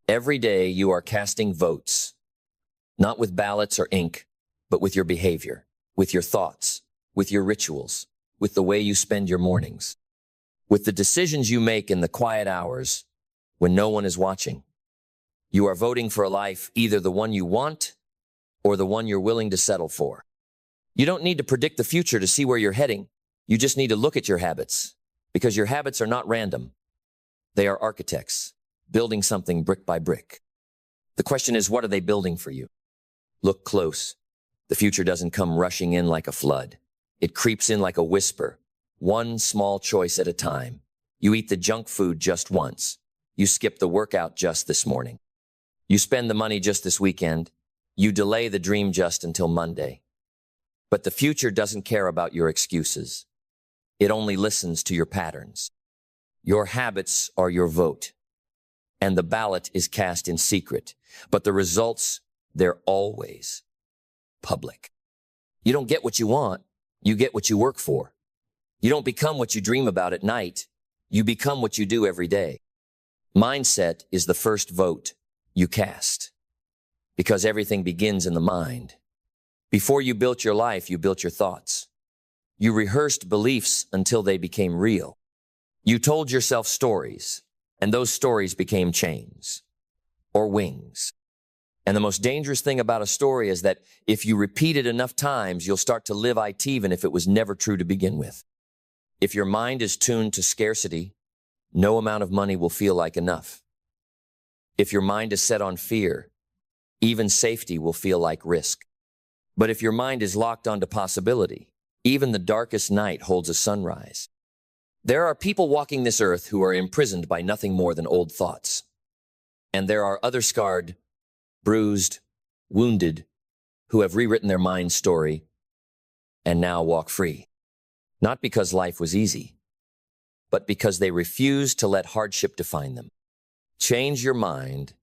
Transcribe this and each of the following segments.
Every day you are casting votes, not with ballots or ink, but with your behavior, with your thoughts, with your rituals, with the way you spend your mornings, with the decisions you make in the quiet hours when no one is watching. You are voting for a life, either the one you want or the one you're willing to settle for. You don't need to predict the future to see where you're heading. You just need to look at your habits, because your habits are not random. They are architects, building something brick by brick. The question is, what are they building for you? Look close. The future doesn't come rushing in like a flood. It creeps in like a whisper, one small choice at a time. You eat the junk food just once. You skip the workout just this morning. You spend the money just this weekend. You delay the dream just until Monday. But the future doesn't care about your excuses. It only listens to your patterns. Your habits are your vote, and the ballot is cast in secret, but the results, they're always public. You don't get what you want, you get what you work for. You don't become what you dream about at night, you become what you do every day. Mindset is the first vote you cast, because everything begins in the mind. Before you built your life, you built your thoughts. You rehearsed beliefs until they became real. You told yourself stories, and those stories became chains or wings. And the most dangerous thing about a story is that if you repeat it enough times, you'll start to live it even if it was never true to begin with. If your mind is tuned to scarcity, no amount of money will feel like enough. If your mind is set on fear, even safety will feel like risk. But if your mind is locked onto possibility, even the darkest night holds a sunrise. There are people walking this earth who are imprisoned by nothing more than old thoughts. And there are other scarred, bruised, wounded, who have rewritten their mind's story and now walk free. Not because life was easy, but because they refused to let hardship define them. Change your mind,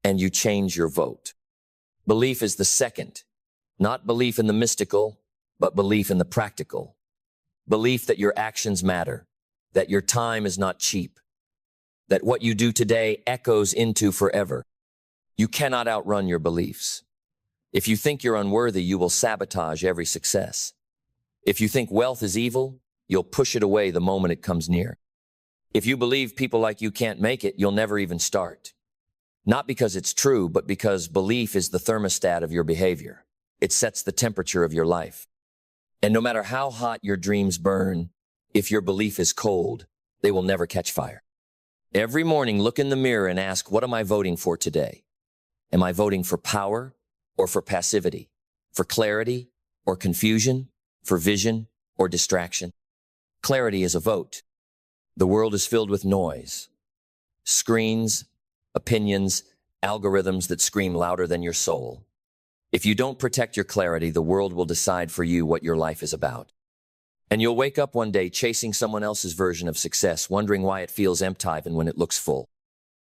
and you change your vote. Belief is the second, not belief in the mystical, but belief in the practical. Belief that your actions matter, that your time is not cheap, that what you do today echoes into forever. You cannot outrun your beliefs. If you think you're unworthy, you will sabotage every success. If you think wealth is evil, you'll push it away the moment it comes near. If you believe people like you can't make it, you'll never even start. Not because it's true, but because belief is the thermostat of your behavior. It sets the temperature of your life. And no matter how hot your dreams burn, if your belief is cold, they will never catch fire. Every morning, look in the mirror and ask, what am I voting for today? Am I voting for power or for passivity? For clarity or confusion? For vision or distraction? Clarity is a vote. The world is filled with noise. Screens, opinions, algorithms that scream louder than your soul. If you don't protect your clarity, the world will decide for you what your life is about. And you'll wake up one day chasing someone else's version of success, wondering why it feels empty even when it looks full.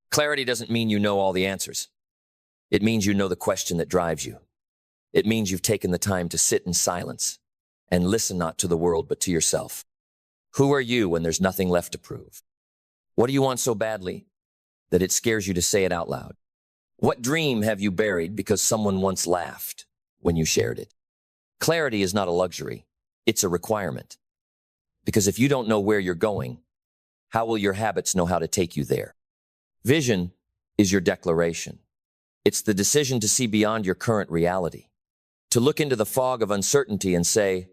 Clarity doesn't mean you know all the answers. It means you know the question that drives you. It means you've taken the time to sit in silence and listen not to the world but to yourself. Who are you when there's nothing left to prove? What do you want so badly that it scares you to say it out loud? What dream have you buried because someone once laughed when you shared it? Clarity is not a luxury. It's a requirement. Because if you don't know where you're going, how will your habits know how to take you there? Vision is your declaration. It's the decision to see beyond your current reality, to look into the fog of uncertainty and say,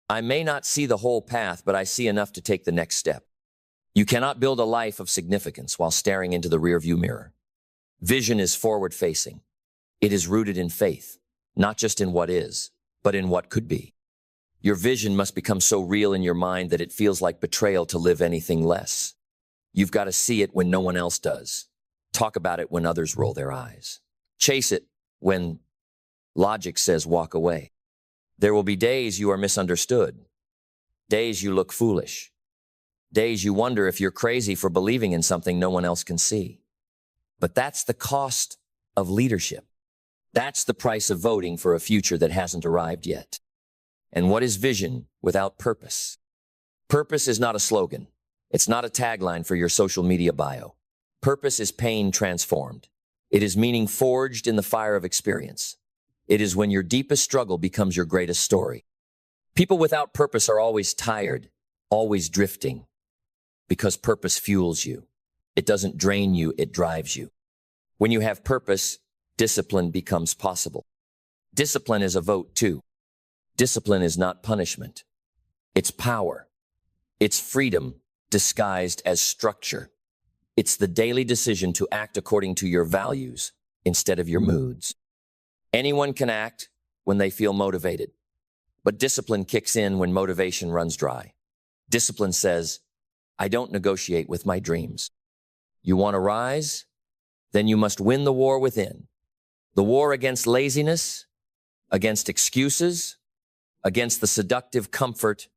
I may not see the whole path, but I see enough to take the next step. You cannot build a life of significance while staring into the rearview mirror. Vision is forward-facing. It is rooted in faith, not just in what is, but in what could be. Your vision must become so real in your mind that it feels like betrayal to live anything less. You've got to see it when no one else does. Talk about it when others roll their eyes. Chase it when logic says walk away. There will be days you are misunderstood, days you look foolish, days you wonder if you're crazy for believing in something no one else can see. But that's the cost of leadership. That's the price of voting for a future that hasn't arrived yet. And what is vision without purpose? Purpose is not a slogan. It's not a tagline for your social media bio. Purpose is pain transformed. It is meaning forged in the fire of experience. It is when your deepest struggle becomes your greatest story. People without purpose are always tired, always drifting, because purpose fuels you. It doesn't drain you, it drives you. When you have purpose, discipline becomes possible. Discipline is a vote too. Discipline is not punishment. It's power. It's freedom disguised as structure. It's the daily decision to act according to your values instead of your moods. Anyone can act when they feel motivated, but discipline kicks in when motivation runs dry. Discipline says, I don't negotiate with my dreams. You want to rise? Then you must win the war within. The war against laziness, against excuses, against the seductive comfort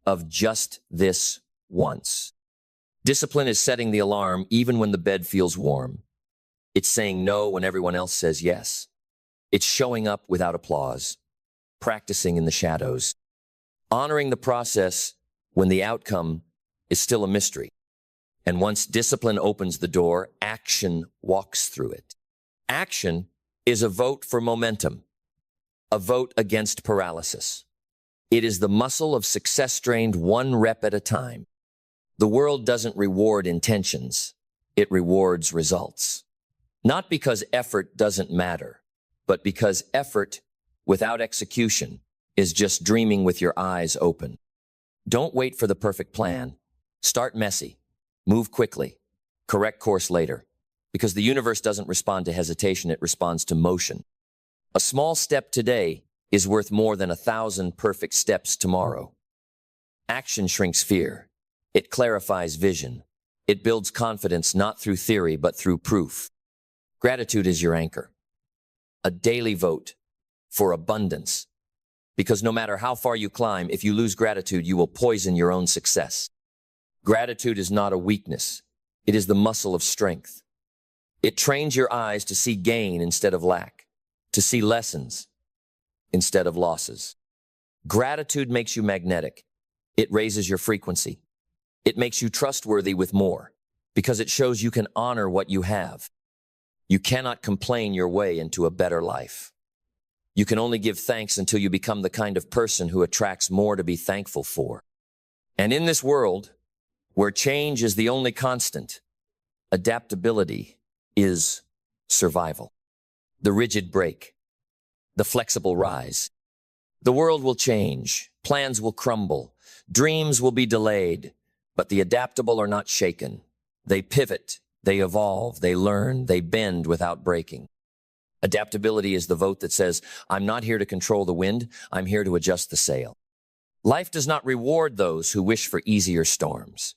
of just this once. Discipline is setting the alarm even when the bed feels warm. It's saying no when everyone else says yes. It's showing up without applause, practicing in the shadows, honoring the process when the outcome is still a mystery. And once discipline opens the door, action walks through it. Action is a vote for momentum, a vote against paralysis. It is the muscle of success trained one rep at a time. The world doesn't reward intentions, it rewards results. Not because effort doesn't matter, but because effort without execution is just dreaming with your eyes open. Don't wait for the perfect plan. Start messy. Move quickly. Correct course later. Because the universe doesn't respond to hesitation, it responds to motion. A small step today is worth more than 1,000 perfect steps tomorrow. Action shrinks fear. It clarifies vision. It builds confidence not through theory, but through proof. Gratitude is your anchor. A daily vote for abundance. Because no matter how far you climb, if you lose gratitude, you will poison your own success. Gratitude is not a weakness. It is the muscle of strength. It trains your eyes to see gain instead of lack, to see lessons instead of losses. Gratitude makes you magnetic. It raises your frequency. It makes you trustworthy with more because it shows you can honor what you have. You cannot complain your way into a better life. You can only give thanks until you become the kind of person who attracts more to be thankful for. And in this world, where change is the only constant, adaptability is survival. The rigid break, the flexible rise. The world will change, plans will crumble, dreams will be delayed, but the adaptable are not shaken. They pivot, they evolve, they learn, they bend without breaking. Adaptability is the vote that says, I'm not here to control the wind, I'm here to adjust the sail. Life does not reward those who wish for easier storms.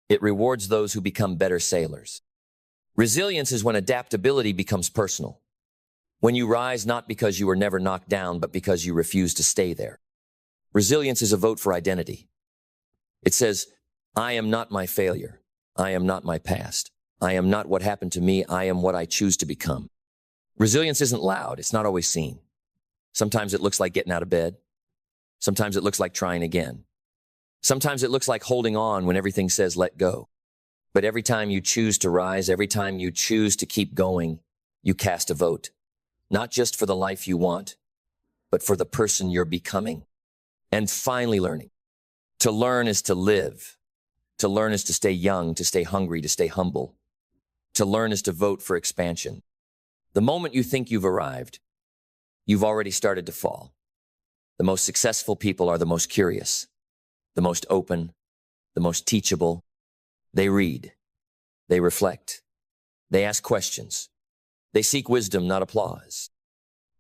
It rewards those who become better sailors. Resilience is when adaptability becomes personal. When you rise not because you were never knocked down, but because you refuse to stay there. Resilience is a vote for identity. It says, I am not my failure. I am not my past. I am not what happened to me. I am what I choose to become. Resilience isn't loud. It's not always seen. Sometimes it looks like getting out of bed. Sometimes it looks like trying again. Sometimes it looks like holding on when everything says let go. But every time you choose to rise, every time you choose to keep going, you cast a vote. Not just for the life you want, but for the person you're becoming. And finally learning. To learn is to live. To learn is to stay young, to stay hungry, to stay humble. To learn is to vote for expansion. The moment you think you've arrived, you've already started to fall. The most successful people are the most curious, the most open, the most teachable. They read, they reflect, they ask questions, they seek wisdom, not applause.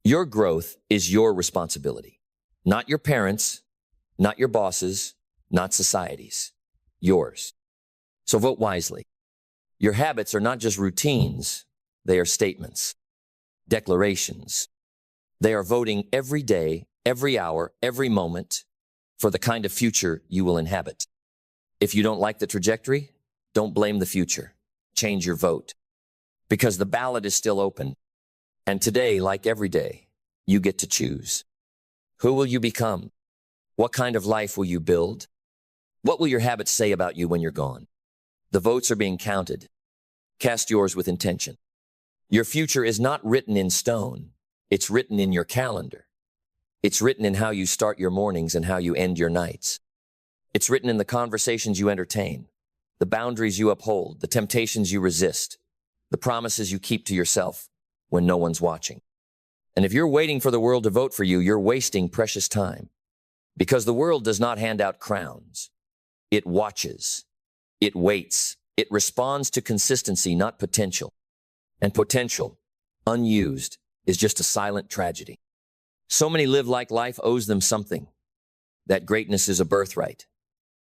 Your growth is your responsibility, not your parents', not your bosses', not society's, yours. So vote wisely. Your habits are not just routines, they are statements, declarations. They are voting every day, every hour, every moment for the kind of future you will inhabit. If you don't like the trajectory, don't blame the future. Change your vote. Because the ballot is still open. And today, like every day, you get to choose. Who will you become? What kind of life will you build? What will your habits say about you when you're gone? The votes are being counted. Cast yours with intention. Your future is not written in stone. It's written in your calendar. It's written in how you start your mornings and how you end your nights. It's written in the conversations you entertain, the boundaries you uphold, the temptations you resist, the promises you keep to yourself when no one's watching. And if you're waiting for the world to vote for you, you're wasting precious time. Because the world does not hand out crowns. It watches. It waits. It responds to consistency, not potential. And potential, unused, is just a silent tragedy. So many live like life owes them something. That greatness is a birthright.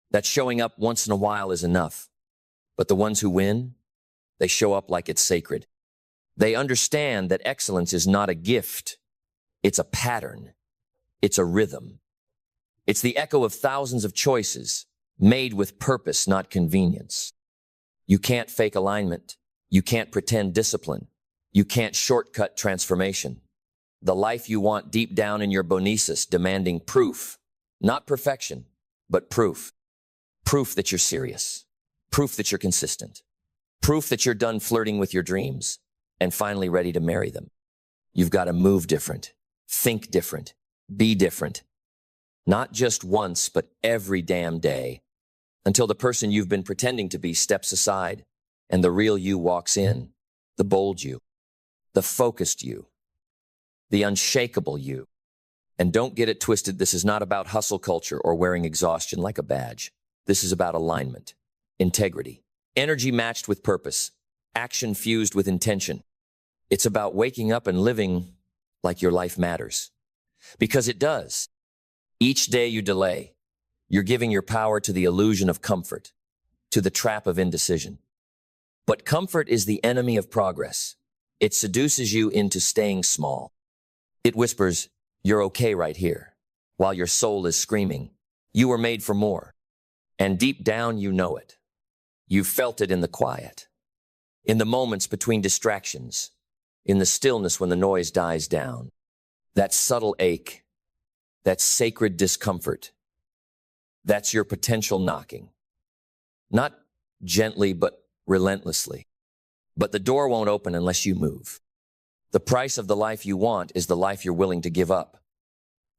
That showing up once in a while is enough. But the ones who win, they show up like it's sacred. They understand that excellence is not a gift. It's a pattern. It's a rhythm. It's the echo of thousands of choices made with purpose, not convenience. You can't fake alignment. You can't pretend discipline. You can't shortcut transformation. The life you want deep down in your bonesis, demanding proof, not perfection, but proof. Proof that you're serious. Proof that you're consistent. Proof that you're done flirting with your dreams and finally ready to marry them. You've got to move different, think different, be different. Not just once, but every damn day, until the person you've been pretending to be steps aside and the real you walks in, the bold you, the focused you, the unshakable you. And don't get it twisted, this is not about hustle culture or wearing exhaustion like a badge. This is about alignment, integrity, energy matched with purpose, action fused with intention. It's about waking up and living like your life matters. Because it does. Each day you delay, you're giving your power to the illusion of comfort, to the trap of indecision. But comfort is the enemy of progress. It seduces you into staying small. It whispers, you're okay right here, while your soul is screaming, you were made for more. And deep down you know it. You've felt it in the quiet, in the moments between distractions, in the stillness when the noise dies down. That subtle ache, that sacred discomfort, that's your potential knocking. Not gently, but relentlessly. But the door won't open unless you move. The price of the life you want is the life you're willing to give up.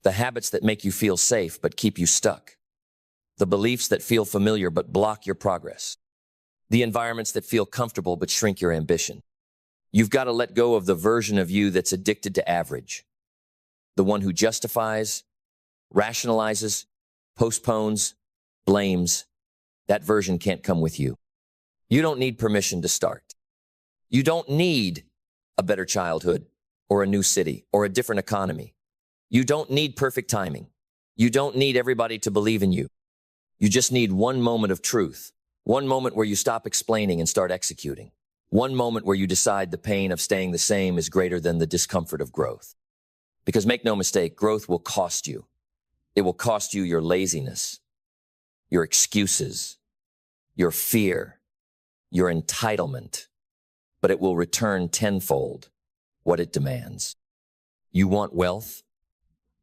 The habits that make you feel safe but keep you stuck. The beliefs that feel familiar but block your progress. The environments that feel comfortable but shrink your ambition. You've got to let go of the version of you that's addicted to average. The one who justifies, rationalizes, postpones, blames. That version can't come with you. You don't need permission to start. You don't need a better childhood or a new city or a different economy. You don't need perfect timing. You don't need everybody to believe in you. You just need one moment of truth. One moment where you stop explaining and start executing. One moment where you decide the pain of staying the same is greater than the discomfort of growth. Because make no mistake, growth will cost you. It will cost you your laziness, your excuses, your fear, your entitlement, but it will return tenfold what it demands. You want wealth?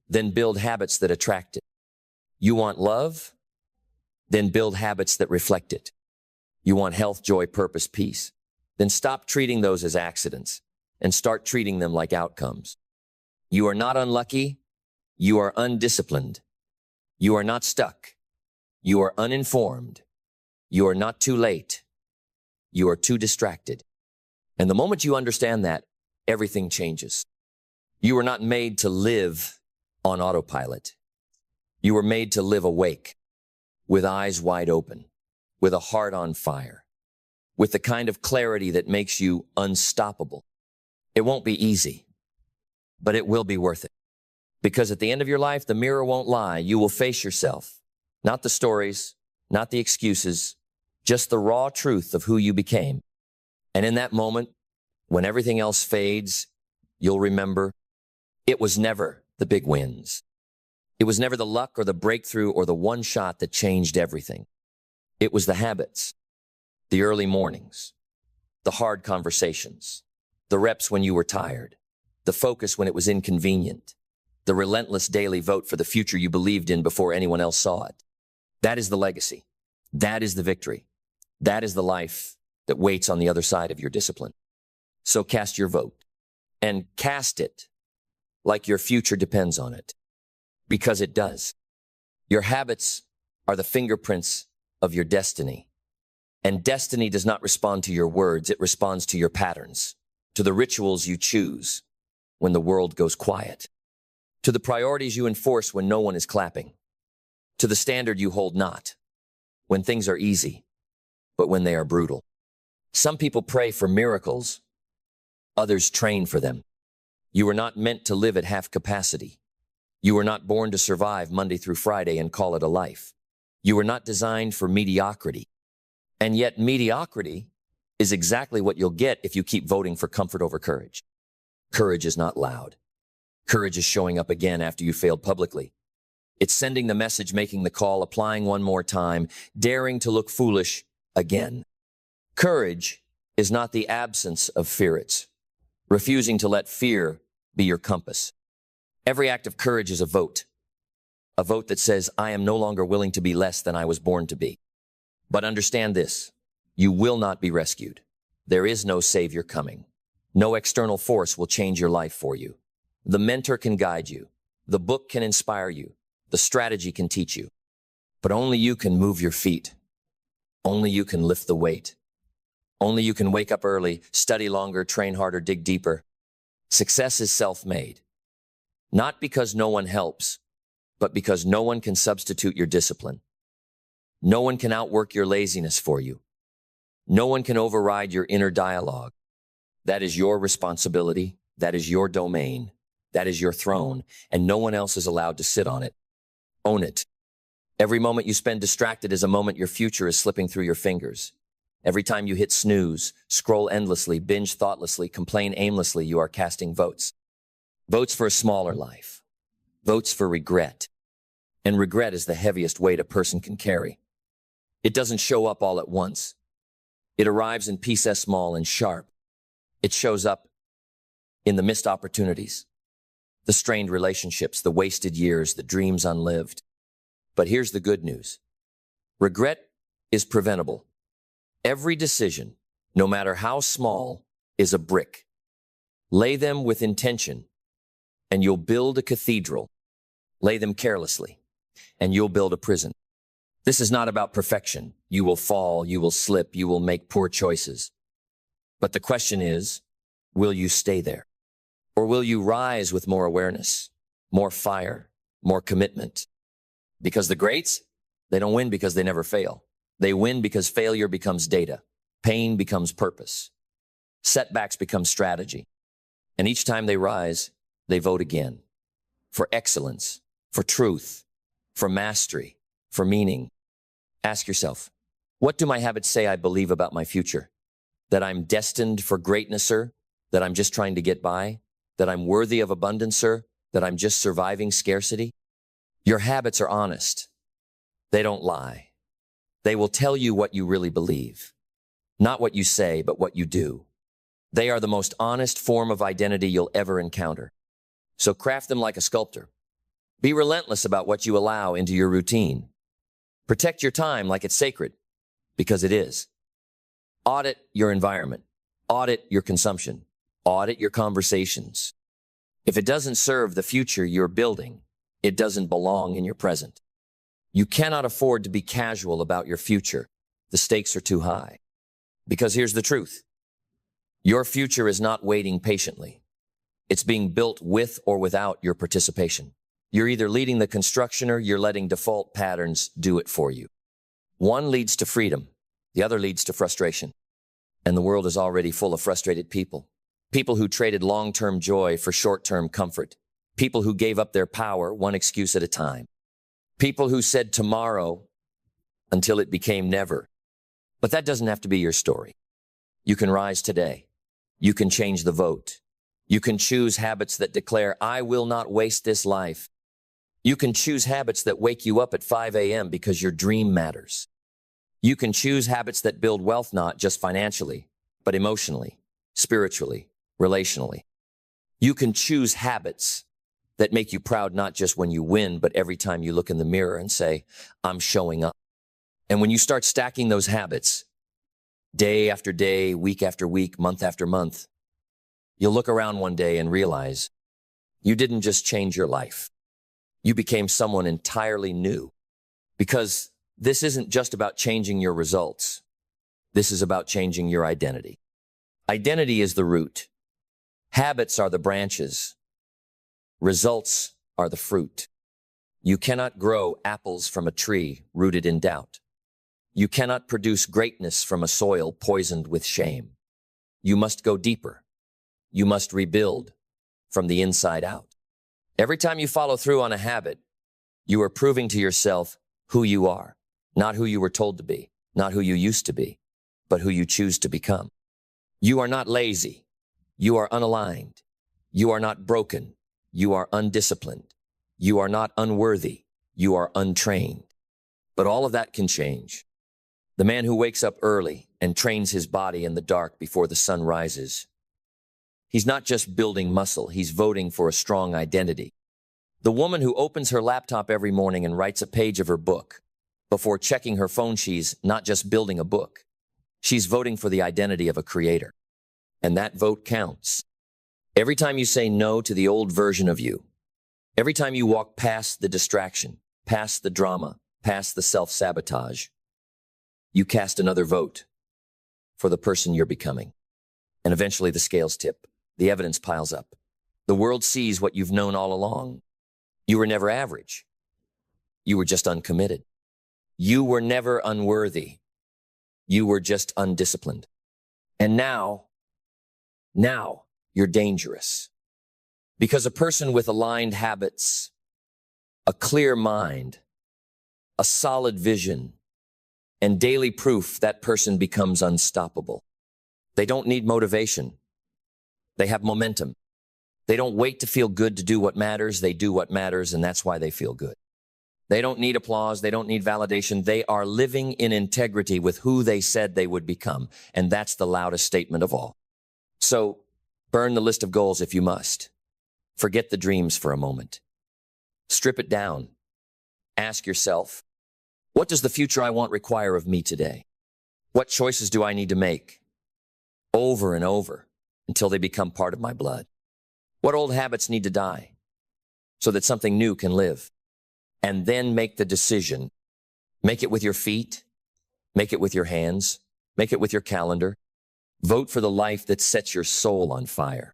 Then build habits that attract it. You want love? Then build habits that reflect it. You want health, joy, purpose, peace? Then stop treating those as accidents and start treating them like outcomes. You are not unlucky. You are undisciplined. You are not stuck. You are uninformed. You are not too late. You are too distracted. And the moment you understand that, everything changes. You were not made to live on autopilot. You were made to live awake, with eyes wide open, with a heart on fire, with the kind of clarity that makes you unstoppable. It won't be easy, but it will be worth it. Because at the end of your life, the mirror won't lie. You will face yourself. Not the stories, not the excuses, just the raw truth of who you became. And in that moment, when everything else fades, you'll remember it was never the big wins. It was never the luck or the breakthrough or the one shot that changed everything. It was the habits, the early mornings, the hard conversations, the reps when you were tired, the focus when it was inconvenient, the relentless daily vote for the future you believed in before anyone else saw it. That is the legacy. That is the victory. That is the life that waits on the other side of your discipline. So cast your vote, and cast it like your future depends on it, because it does. Your habits are the fingerprints of your destiny. And destiny does not respond to your words, it responds to your patterns, to the rituals you choose when the world goes quiet, to the priorities you enforce when no one is clapping, to the standard you hold not, when things are easy, but when they are brutal. Some people pray for miracles, others train for them. You were not meant to live at half capacity. You were not born to survive Monday through Friday and call it a life. You were not designed for mediocrity. And yet mediocrity is exactly what you'll get if you keep voting for comfort over courage. Courage is not loud. Courage is showing up again after you failed publicly. It's sending the message, making the call, applying one more time, daring to look foolish again. Courage is not the absence of fear. It's refusing to let fear be your compass. Every act of courage is a vote that says, I am no longer willing to be less than I was born to be. But understand this, you will not be rescued. There is no savior coming. No external force will change your life for you. The mentor can guide you. The book can inspire you. The strategy can teach you. But only you can move your feet. Only you can lift the weight. Only you can wake up early, study longer, train harder, dig deeper. Success is self-made. Not because no one helps, but because no one can substitute your discipline. No one can outwork your laziness for you. No one can override your inner dialogue. That is your responsibility. That is your domain. That is your throne, and no one else is allowed to sit on it. Own it. Every moment you spend distracted is a moment your future is slipping through your fingers. Every time you hit snooze, scroll endlessly, binge thoughtlessly, complain aimlessly, you are casting votes. Votes for a smaller life. Votes for regret. And regret is the heaviest weight a person can carry. It doesn't show up all at once. It arrives in pieces small and sharp. It shows up in the missed opportunities, the strained relationships, the wasted years, the dreams unlived. But here's the good news. Regret is preventable. Every decision, no matter how small, is a brick. Lay them with intention, and you'll build a cathedral. Lay them carelessly, and you'll build a prison. This is not about perfection. You will fall, you will slip, you will make poor choices. But the question is, will you stay there? Or will you rise with more awareness, more fire, more commitment? Because the greats, they don't win because they never fail. They win because failure becomes data. Pain becomes purpose. Setbacks become strategy. And each time they rise, they vote again. For excellence, for truth, for mastery, for meaning. Ask yourself, what do my habits say I believe about my future? That I'm destined for greatness, sir? That I'm just trying to get by? That I'm worthy of abundance, sir? That I'm just surviving scarcity? Your habits are honest. They don't lie. They will tell you what you really believe. Not what you say, but what you do. They are the most honest form of identity you'll ever encounter. So craft them like a sculptor. Be relentless about what you allow into your routine. Protect your time like it's sacred, because it is. Audit your environment. Audit your consumption. Audit your conversations. If it doesn't serve the future you're building, it doesn't belong in your present. You cannot afford to be casual about your future. The stakes are too high. Because here's the truth. Your future is not waiting patiently. It's being built with or without your participation. You're either leading the construction or you're letting default patterns do it for you. One leads to freedom. The other leads to frustration. And the world is already full of frustrated people. People who traded long-term joy for short-term comfort. People who gave up their power one excuse at a time. People who said tomorrow until it became never. But that doesn't have to be your story. You can rise today. You can change the vote. You can choose habits that declare, I will not waste this life. You can choose habits that wake you up at 5 a.m. because your dream matters. You can choose habits that build wealth not just financially, but emotionally, spiritually, relationally. You can choose habits that make you proud not just when you win, but every time you look in the mirror and say, I'm showing up. And when you start stacking those habits, Day after day, week after week, month after month, you'll look around one day and realize you didn't just change your life. You became someone entirely new. Because this isn't just about changing your results. This is about changing your identity. Identity is the root. Habits are the branches. Results are the fruit. You cannot grow apples from a tree rooted in doubt. You cannot produce greatness from a soil poisoned with shame. You must go deeper. You must rebuild from the inside out. Every time you follow through on a habit, you are proving to yourself who you are, not who you were told to be, not who you used to be, but who you choose to become. You are not lazy. You are unaligned. You are not broken. You are undisciplined. You are not unworthy. You are untrained. But all of that can change. The man who wakes up early and trains his body in the dark before the sun rises, he's not just building muscle, he's voting for a strong identity. The woman who opens her laptop every morning and writes a page of her book before checking her phone, she's not just building a book. She's voting for the identity of a creator. And that vote counts. Every time you say no to the old version of you, every time you walk past the distraction, past the drama, past the self-sabotage, you cast another vote for the person you're becoming. And eventually the scales tip. The evidence piles up. The world sees what you've known all along. You were never average. You were just uncommitted. You were never unworthy. You were just undisciplined. And now you're dangerous. Because a person with aligned habits, a clear mind, a solid vision, and daily proof, that person becomes unstoppable. They don't need motivation. They have momentum. They don't wait to feel good to do what matters. They do what matters, and that's why they feel good. They don't need applause. They don't need validation. They are living in integrity with who they said they would become, and that's the loudest statement of all. So, burn the list of goals if you must. Forget the dreams for a moment. Strip it down. Ask yourself, what does the future I want require of me today? What choices do I need to make? Over and over until they become part of my blood. What old habits need to die so that something new can live? And then make the decision. Make it with your feet. Make it with your hands. Make it with your calendar. Vote for the life that sets your soul on fire.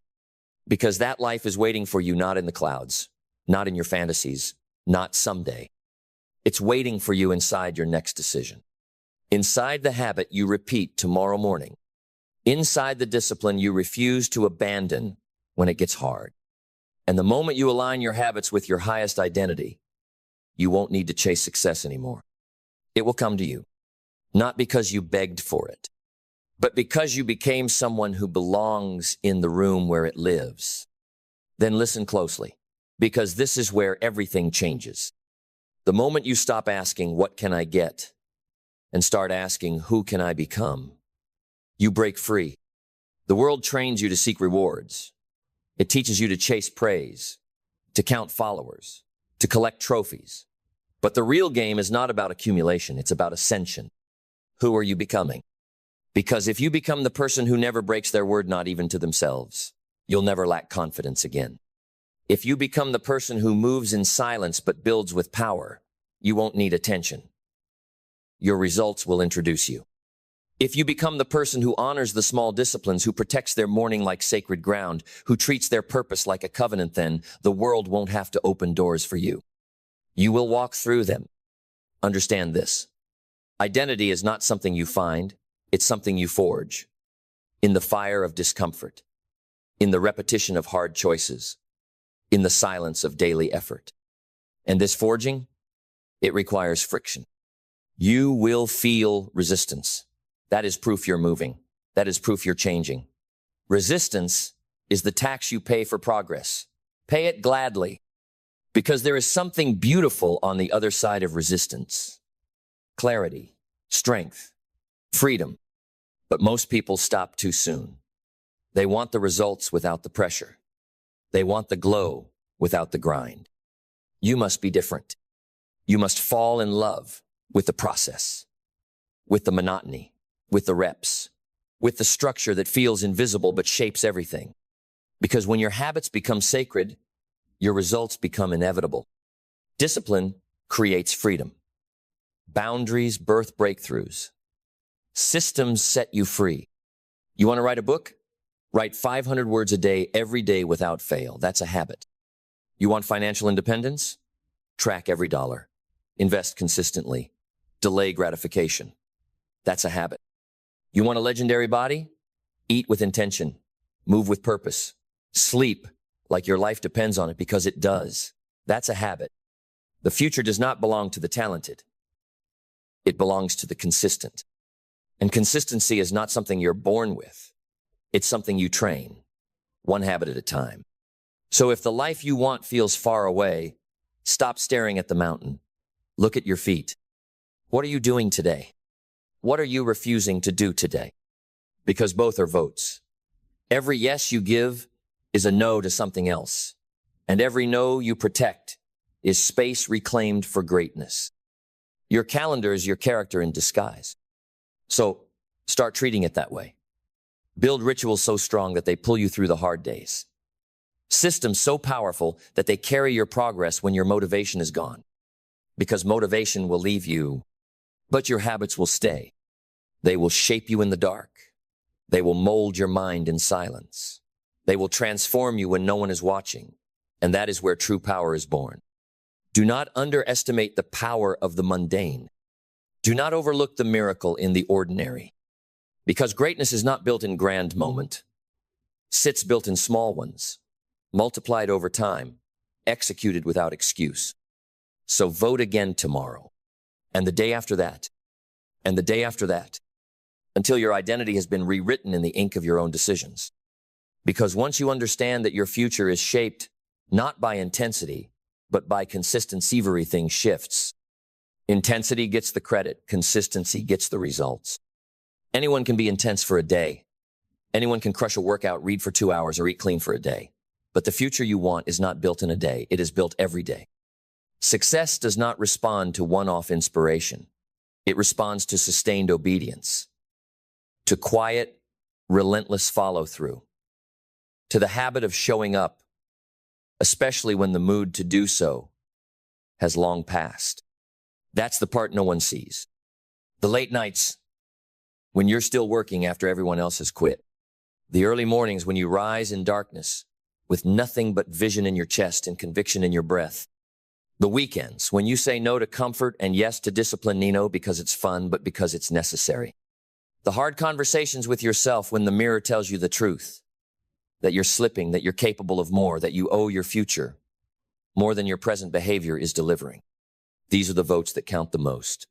Because that life is waiting for you not in the clouds, not in your fantasies, not someday. It's waiting for you inside your next decision. Inside the habit you repeat tomorrow morning. Inside the discipline you refuse to abandon when it gets hard. And the moment you align your habits with your highest identity, you won't need to chase success anymore. It will come to you, not because you begged for it, but because you became someone who belongs in the room where it lives. Then listen closely, because this is where everything changes. The moment you stop asking, what can I get? And start asking, who can I become? You break free. The world trains you to seek rewards. It teaches you to chase praise, to count followers, to collect trophies. But the real game is not about accumulation. It's about ascension. Who are you becoming? Because if you become the person who never breaks their word, not even to themselves, you'll never lack confidence again. If you become the person who moves in silence but builds with power, you won't need attention. Your results will introduce you. If you become the person who honors the small disciplines, who protects their morning like sacred ground, who treats their purpose like a covenant, then the world won't have to open doors for you. You will walk through them. Understand this. Identity is not something you find. It's something you forge. In the fire of discomfort. In the repetition of hard choices. In the silence of daily effort. And this forging, it requires friction. You will feel resistance. That is proof you're moving. That is proof you're changing. Resistance is the tax you pay for progress. Pay it gladly, because there is something beautiful on the other side of resistance. Clarity, strength, freedom. But most people stop too soon. They want the results without the pressure. They want the glow without the grind. You must be different. You must fall in love with the process, with the monotony, with the reps, with the structure that feels invisible but shapes everything. Because when your habits become sacred, your results become inevitable. Discipline creates freedom. Boundaries birth breakthroughs. Systems set you free. You want to write a book? Write 500 words a day, every day without fail. That's a habit. You want financial independence? Track every dollar. Invest consistently. Delay gratification. That's a habit. You want a legendary body? Eat with intention. Move with purpose. Sleep like your life depends on it, because it does. That's a habit. The future does not belong to the talented. It belongs to the consistent. And consistency is not something you're born with. It's something you train, one habit at a time. So if the life you want feels far away, stop staring at the mountain. Look at your feet. What are you doing today? What are you refusing to do today? Because both are votes. Every yes you give is a no to something else. And every no you protect is space reclaimed for greatness. Your calendar is your character in disguise. So start treating it that way. Build rituals so strong that they pull you through the hard days. Systems so powerful that they carry your progress when your motivation is gone. Because motivation will leave you, but your habits will stay. They will shape you in the dark. They will mold your mind in silence. They will transform you when no one is watching. And that is where true power is born. Do not underestimate the power of the mundane. Do not overlook the miracle in the ordinary. Because greatness is not built in grand moment. It's built in small ones, multiplied over time, executed without excuse. So vote again tomorrow, and the day after that, and the day after that, until your identity has been rewritten in the ink of your own decisions. Because once you understand that your future is shaped not by intensity, but by consistency, everything shifts. Intensity gets the credit, consistency gets the results. Anyone can be intense for a day. Anyone can crush a workout, read for 2 hours, or eat clean for a day. But the future you want is not built in a day. It is built every day. Success does not respond to one-off inspiration. It responds to sustained obedience, to quiet, relentless follow-through, to the habit of showing up, especially when the mood to do so has long passed. That's the part no one sees. The late nights when you're still working after everyone else has quit. The early mornings when you rise in darkness with nothing but vision in your chest and conviction in your breath. The weekends when you say no to comfort and yes to discipline, Nino, because it's fun, but because it's necessary. The hard conversations with yourself when the mirror tells you the truth, that you're slipping, that you're capable of more, that you owe your future more than your present behavior is delivering. These are the votes that count the most.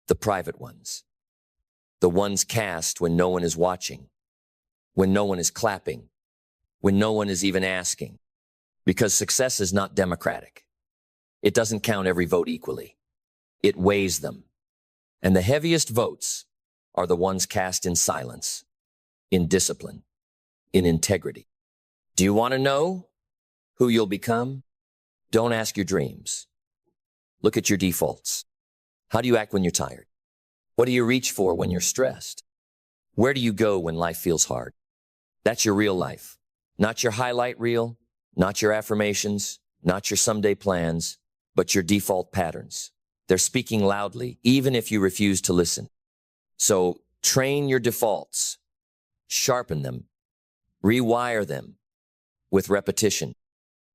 The private ones. The ones cast when no one is watching, when no one is clapping, when no one is even asking. Because success is not democratic. It doesn't count every vote equally. It weighs them. And the heaviest votes are the ones cast in silence, in discipline, in integrity. Do you want to know who you'll become? Don't ask your dreams. Look at your defaults. How do you act when you're tired? What do you reach for when you're stressed? Where do you go when life feels hard? That's your real life. Not your highlight reel, not your affirmations, not your someday plans, but your default patterns. They're speaking loudly, even if you refuse to listen. So train your defaults, sharpen them, rewire them with repetition.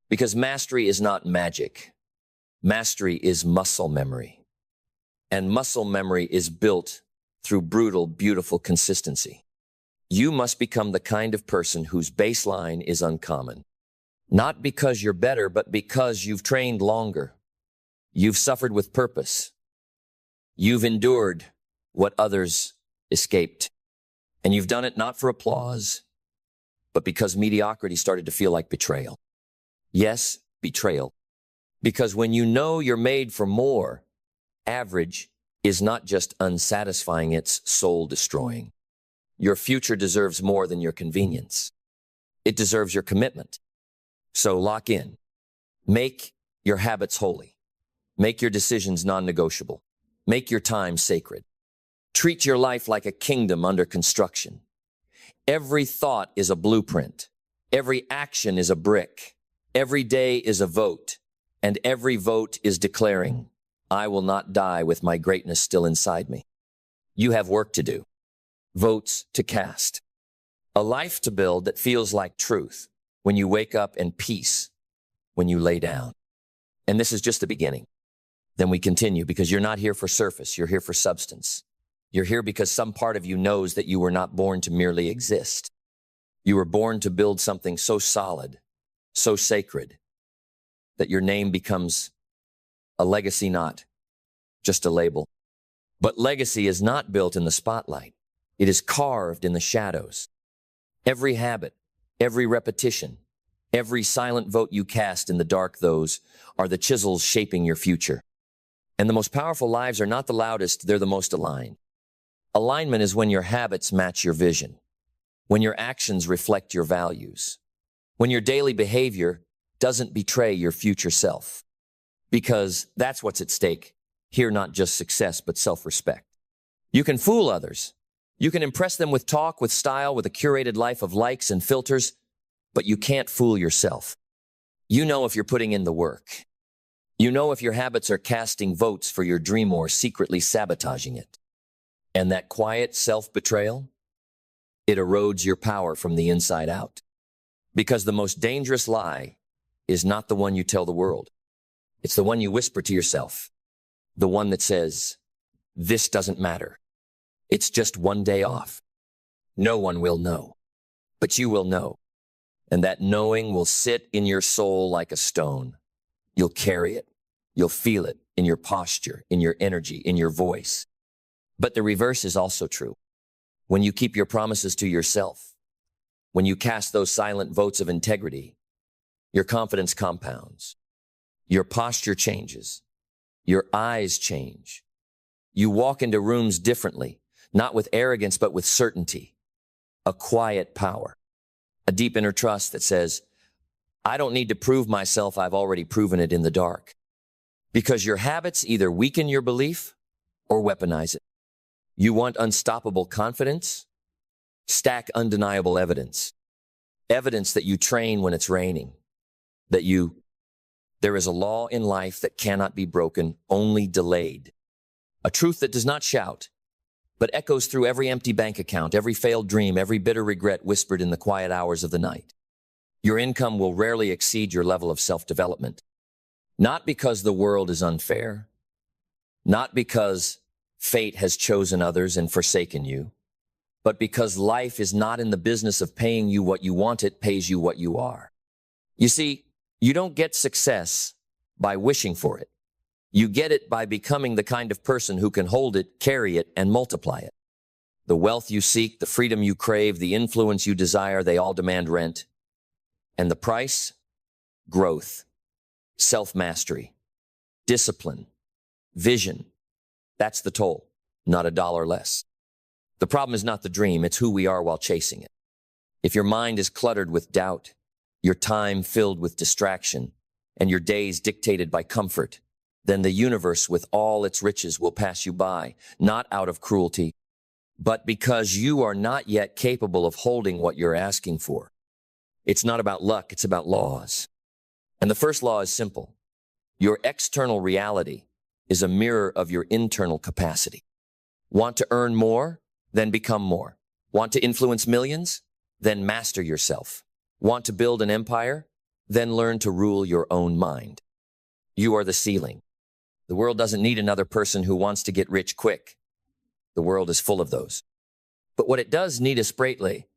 Because mastery is not magic. Mastery is muscle memory. And muscle memory is built through brutal, beautiful consistency. You must become the kind of person whose baseline is uncommon. Not because you're better, but because you've trained longer. You've suffered with purpose. You've endured what others escaped. And you've done it not for applause, but because mediocrity started to feel like betrayal. Yes, betrayal. Because when you know you're made for more, average is not just unsatisfying, it's soul-destroying. Your future deserves more than your convenience. It deserves your commitment. So lock in. Make your habits holy. Make your decisions non-negotiable. Make your time sacred. Treat your life like a kingdom under construction. Every thought is a blueprint. Every action is a brick. Every day is a vote. And every vote is declaring, I will not die with my greatness still inside me. You have work to do. Votes to cast. A life to build that feels like truth when you wake up, and peace when you lay down. And this is just the beginning. Then we continue, because you're not here for surface. You're here for substance. You're here because some part of you knows that you were not born to merely exist. You were born to build something so solid, so sacred, that your name becomes a legacy, not just a label. But legacy is not built in the spotlight. It is carved in the shadows. Every habit, every repetition, every silent vote you cast in the dark, those are the chisels shaping your future. And the most powerful lives are not the loudest, they're the most aligned. Alignment is when your habits match your vision, when your actions reflect your values, when your daily behavior doesn't betray your future self. Because that's what's at stake. Here, not just success, but self-respect. You can fool others. You can impress them with talk, with style, with a curated life of likes and filters, but you can't fool yourself. You know if you're putting in the work. You know if your habits are casting votes for your dream or secretly sabotaging it. And that quiet self-betrayal, it erodes your power from the inside out. Because the most dangerous lie is not the one you tell the world. It's the one you whisper to yourself. The one that says, this doesn't matter. It's just one day off. No one will know, but you will know. And that knowing will sit in your soul like a stone. You'll carry it. You'll feel it in your posture, in your energy, in your voice. But the reverse is also true. When you keep your promises to yourself, when you cast those silent votes of integrity, your confidence compounds. Your posture changes. Your eyes change. You walk into rooms differently, not with arrogance, but with certainty. A quiet power. A deep inner trust that says, I don't need to prove myself, I've already proven it in the dark. Because your habits either weaken your belief or weaponize it. You want unstoppable confidence? Stack undeniable evidence. Evidence that you train when it's raining. There is a law in life that cannot be broken, only delayed. A truth that does not shout, but echoes through every empty bank account, every failed dream, every bitter regret whispered in the quiet hours of the night. Your income will rarely exceed your level of self-development. Not because the world is unfair, not because fate has chosen others and forsaken you, but because life is not in the business of paying you what you want, it pays you what you are. You see, you don't get success by wishing for it. You get it by becoming the kind of person who can hold it, carry it, and multiply it. The wealth you seek, the freedom you crave, the influence you desire, they all demand rent. And the price? Growth, self-mastery, discipline, vision. That's the toll, not $1 less. The problem is not the dream, it's who we are while chasing it. If your mind is cluttered with doubt, your time filled with distraction, and your days dictated by comfort, then the universe with all its riches will pass you by, not out of cruelty, but because you are not yet capable of holding what you're asking for. It's not about luck, it's about laws. And the first law is simple. Your external reality is a mirror of your internal capacity. Want to earn more? Then become more. Want to influence millions? Then master yourself. Want to build an empire? Then learn to rule your own mind. You are the ceiling. The world doesn't need another person who wants to get rich quick. The world is full of those. But what it does need desperately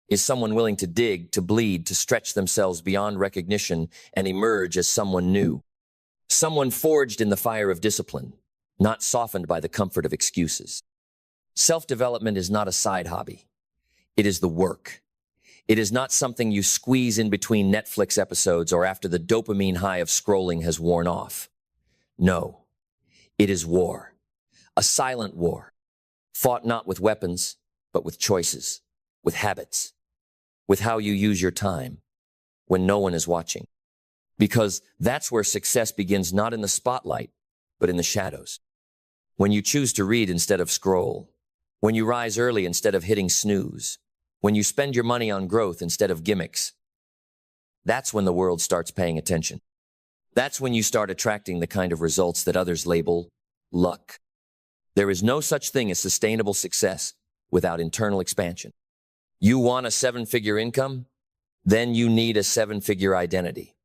is someone willing to dig, to bleed, to stretch themselves beyond recognition and emerge as someone new. Someone forged in the fire of discipline, not softened by the comfort of excuses. Self-development is not a side hobby. It is the work. It is not something you squeeze in between Netflix episodes or after the dopamine high of scrolling has worn off. No, it is war. A silent war. Fought not with weapons, but with choices, with habits, with how you use your time when no one is watching. Because that's where success begins, not in the spotlight, but in the shadows. when you choose to read instead of scroll, when you rise early instead of hitting snooze, when you spend your money on growth instead of gimmicks. That's when the world starts paying attention. That's when you start attracting the kind of results that others label luck. There is no such thing as sustainable success without internal expansion. You want a 7-figure income? Then you need a 7-figure identity.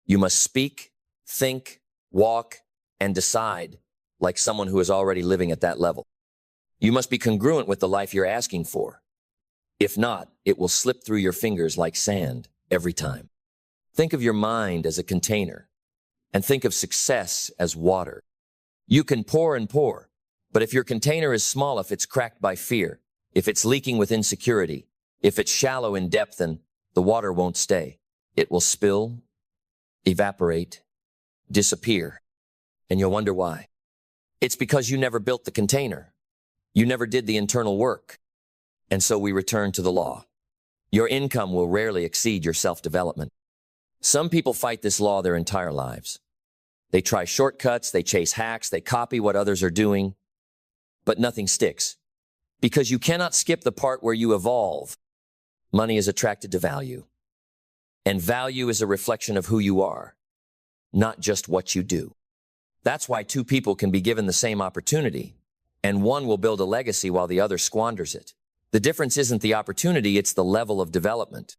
You must speak, think, walk, and decide like someone who is already living at that level. You must be congruent with the life you're asking for. If not, it will slip through your fingers like sand every time. Think of your mind as a container, and think of success as water. You can pour and pour, but if your container is small, if it's cracked by fear, if it's leaking with insecurity, if it's shallow in depth, then the water won't stay. It will spill, evaporate, disappear, and you'll wonder why. It's because you never built the container. You never did the internal work. And so we return to the law. Your income will rarely exceed your self-development. Some people fight this law their entire lives. They try shortcuts, they chase hacks, they copy what others are doing, but nothing sticks. Because you cannot skip the part where you evolve. Money is attracted to value. And value is a reflection of who you are, not just what you do. That's why two people can be given the same opportunity, and one will build a legacy while the other squanders it. The difference isn't the opportunity, it's the level of development.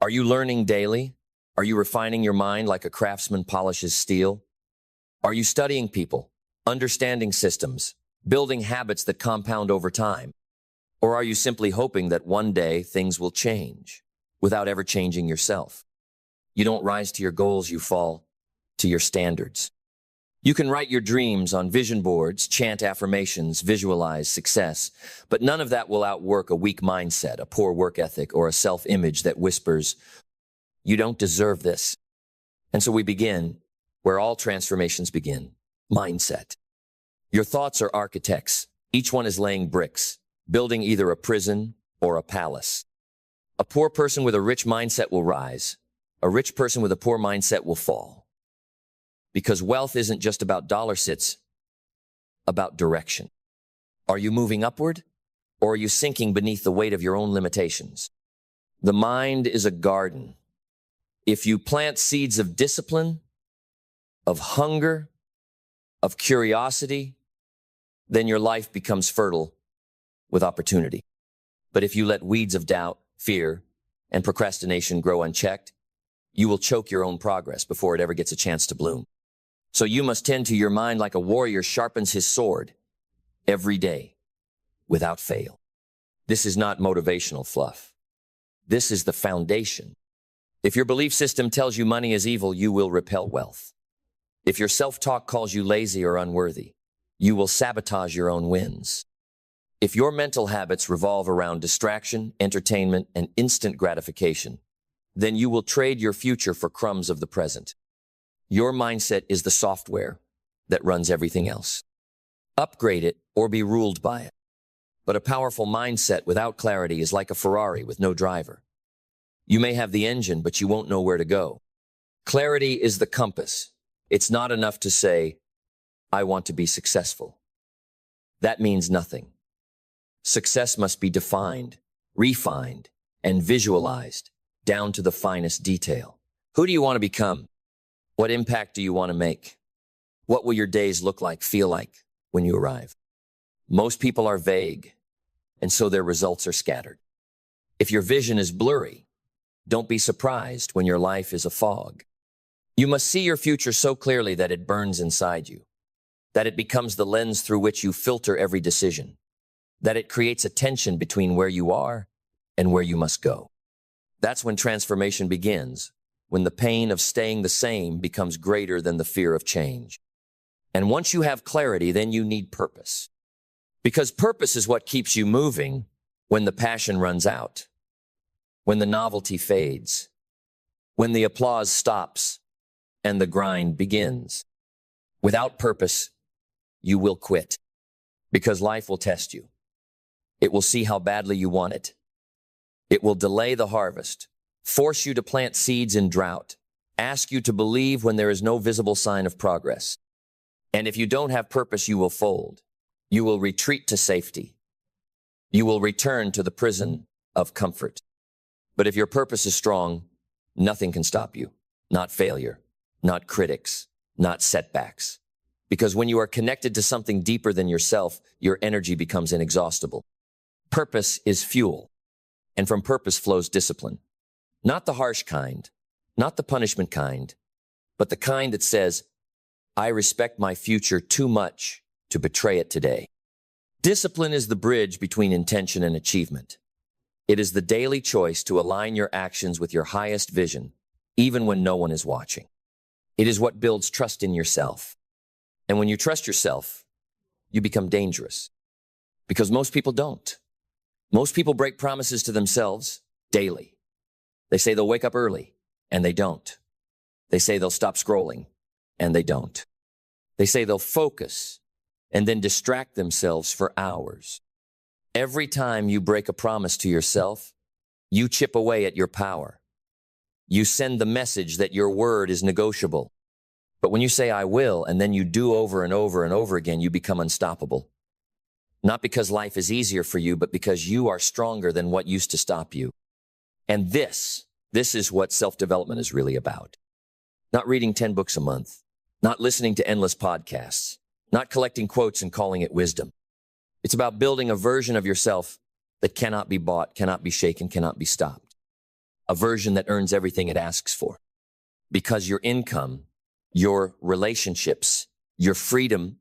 Are you learning daily? Are you refining your mind like a craftsman polishes steel? Are you studying people, understanding systems, building habits that compound over time? Or are you simply hoping that one day things will change without ever changing yourself? You don't rise to your goals, you fall to your standards. You can write your dreams on vision boards, chant affirmations, visualize success, but none of that will outwork a weak mindset, a poor work ethic, or a self-image that whispers, "You don't deserve this." And so we begin where all transformations begin, mindset. Your thoughts are architects. Each one is laying bricks, building either a prison or a palace. A poor person with a rich mindset will rise. A rich person with a poor mindset will fall. Because wealth isn't just about dollars, it's about direction. Are you moving upward, or are you sinking beneath the weight of your own limitations? The mind is a garden. If you plant seeds of discipline, of hunger, of curiosity, then your life becomes fertile with opportunity. But if you let weeds of doubt, fear, and procrastination grow unchecked, you will choke your own progress before it ever gets a chance to bloom. So you must tend to your mind like a warrior sharpens his sword every day without fail. This is not motivational fluff. This is the foundation. If your belief system tells you money is evil, you will repel wealth. If your self-talk calls you lazy or unworthy, you will sabotage your own wins. If your mental habits revolve around distraction, entertainment, and instant gratification, then you will trade your future for crumbs of the present. Your mindset is the software that runs everything else. Upgrade it or be ruled by it. But a powerful mindset without clarity is like a Ferrari with no driver. You may have the engine, but you won't know where to go. Clarity is the compass. It's not enough to say, "I want to be successful." That means nothing. Success must be defined, refined, and visualized down to the finest detail. Who do you want to become? What impact do you want to make? What will your days look like, feel like, when you arrive? Most people are vague, and so their results are scattered. If your vision is blurry, don't be surprised when your life is a fog. You must see your future so clearly that it burns inside you, that it becomes the lens through which you filter every decision, that it creates a tension between where you are and where you must go. That's when transformation begins, when the pain of staying the same becomes greater than the fear of change. And once you have clarity, then you need purpose. Because purpose is what keeps you moving when the passion runs out, when the novelty fades, when the applause stops and the grind begins. Without purpose, you will quit, because life will test you. It will see how badly you want it. It will delay the harvest, force you to plant seeds in drought, ask you to believe when there is no visible sign of progress. And if you don't have purpose, you will fold. You will retreat to safety. You will return to the prison of comfort. But if your purpose is strong, nothing can stop you. Not failure, not critics, not setbacks. Because when you are connected to something deeper than yourself, your energy becomes inexhaustible. Purpose is fuel, and from purpose flows discipline. Not the harsh kind, not the punishment kind, but the kind that says, I respect my future too much to betray it today. Discipline is the bridge between intention and achievement. It is the daily choice to align your actions with your highest vision, even when no one is watching. It is what builds trust in yourself. And when you trust yourself, you become dangerous. Because most people don't. Most people break promises to themselves daily. They say they'll wake up early, and they don't. They say they'll stop scrolling, and they don't. They say they'll focus and then distract themselves for hours. Every time you break a promise to yourself, you chip away at your power. You send the message that your word is negotiable. But when you say, I will, and then you do over and over and over again, you become unstoppable. Not because life is easier for you, but because you are stronger than what used to stop you. And this is what self-development is really about. Not reading 10 books a month, not listening to endless podcasts, not collecting quotes and calling it wisdom. It's about building a version of yourself that cannot be bought, cannot be shaken, cannot be stopped. A version that earns everything it asks for. Because your income, your relationships, your freedom,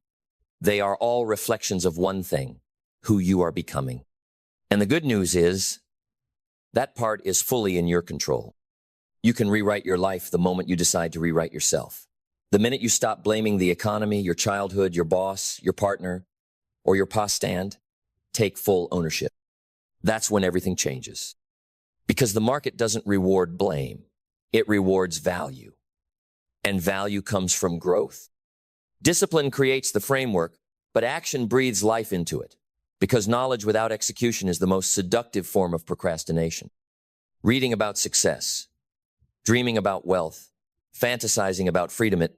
they are all reflections of one thing, who you are becoming. And the good news is, that part is fully in your control. You can rewrite your life the moment you decide to rewrite yourself. The minute you stop blaming the economy, your childhood, your boss, your partner, or your past stand, take full ownership. That's when everything changes. Because the market doesn't reward blame. It rewards value. And value comes from growth. Discipline creates the framework, but action breathes life into it. Because knowledge without execution is the most seductive form of procrastination. Reading about success, dreaming about wealth, fantasizing about freedom, it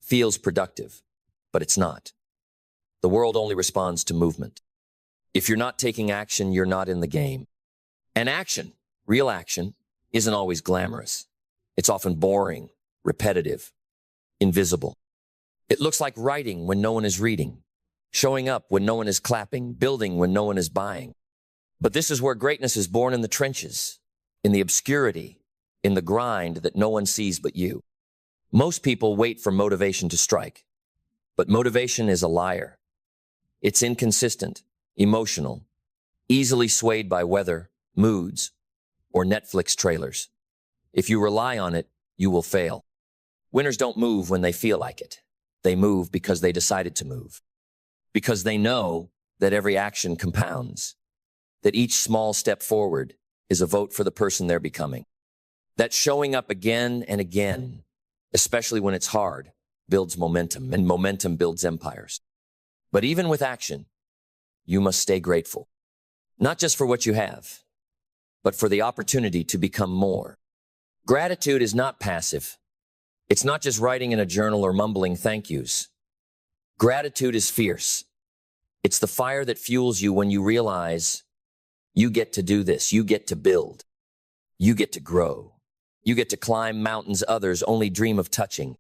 feels productive, but it's not. The world only responds to movement. If you're not taking action, you're not in the game. And action, real action, isn't always glamorous. It's often boring, repetitive, invisible. It looks like writing when no one is reading, showing up when no one is clapping, building when no one is buying. But this is where greatness is born, in the trenches, in the obscurity, in the grind that no one sees but you. Most people wait for motivation to strike, but motivation is a liar. It's inconsistent, emotional, easily swayed by weather, moods, or Netflix trailers. If you rely on it, you will fail. Winners don't move when they feel like it. They move because they decided to move. Because they know that every action compounds, that each small step forward is a vote for the person they're becoming. That showing up again and again, especially when it's hard, builds momentum, and momentum builds empires. But even with action, you must stay grateful. Not just for what you have, but for the opportunity to become more. Gratitude is not passive. It's not just writing in a journal or mumbling thank yous. Gratitude is fierce. It's the fire that fuels you when you realize you get to do this, you get to build, you get to grow, you get to climb mountains others only dream of touching.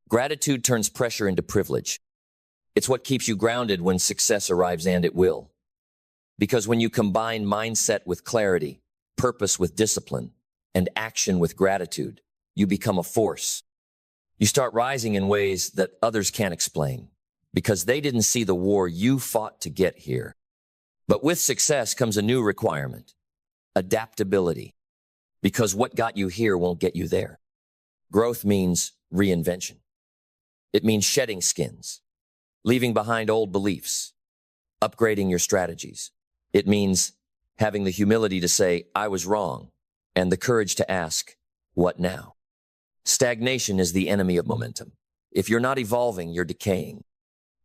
Gratitude turns pressure into privilege. It's what keeps you grounded when success arrives, and it will. Because when you combine mindset with clarity, purpose with discipline, and action with gratitude, you become a force. You start rising in ways that others can't explain, because they didn't see the war you fought to get here. But with success comes a new requirement: adaptability. Because what got you here won't get you there. Growth means reinvention. It means shedding skins, leaving behind old beliefs, upgrading your strategies. It means having the humility to say, I was wrong, and the courage to ask, what now? Stagnation is the enemy of momentum. If you're not evolving, you're decaying.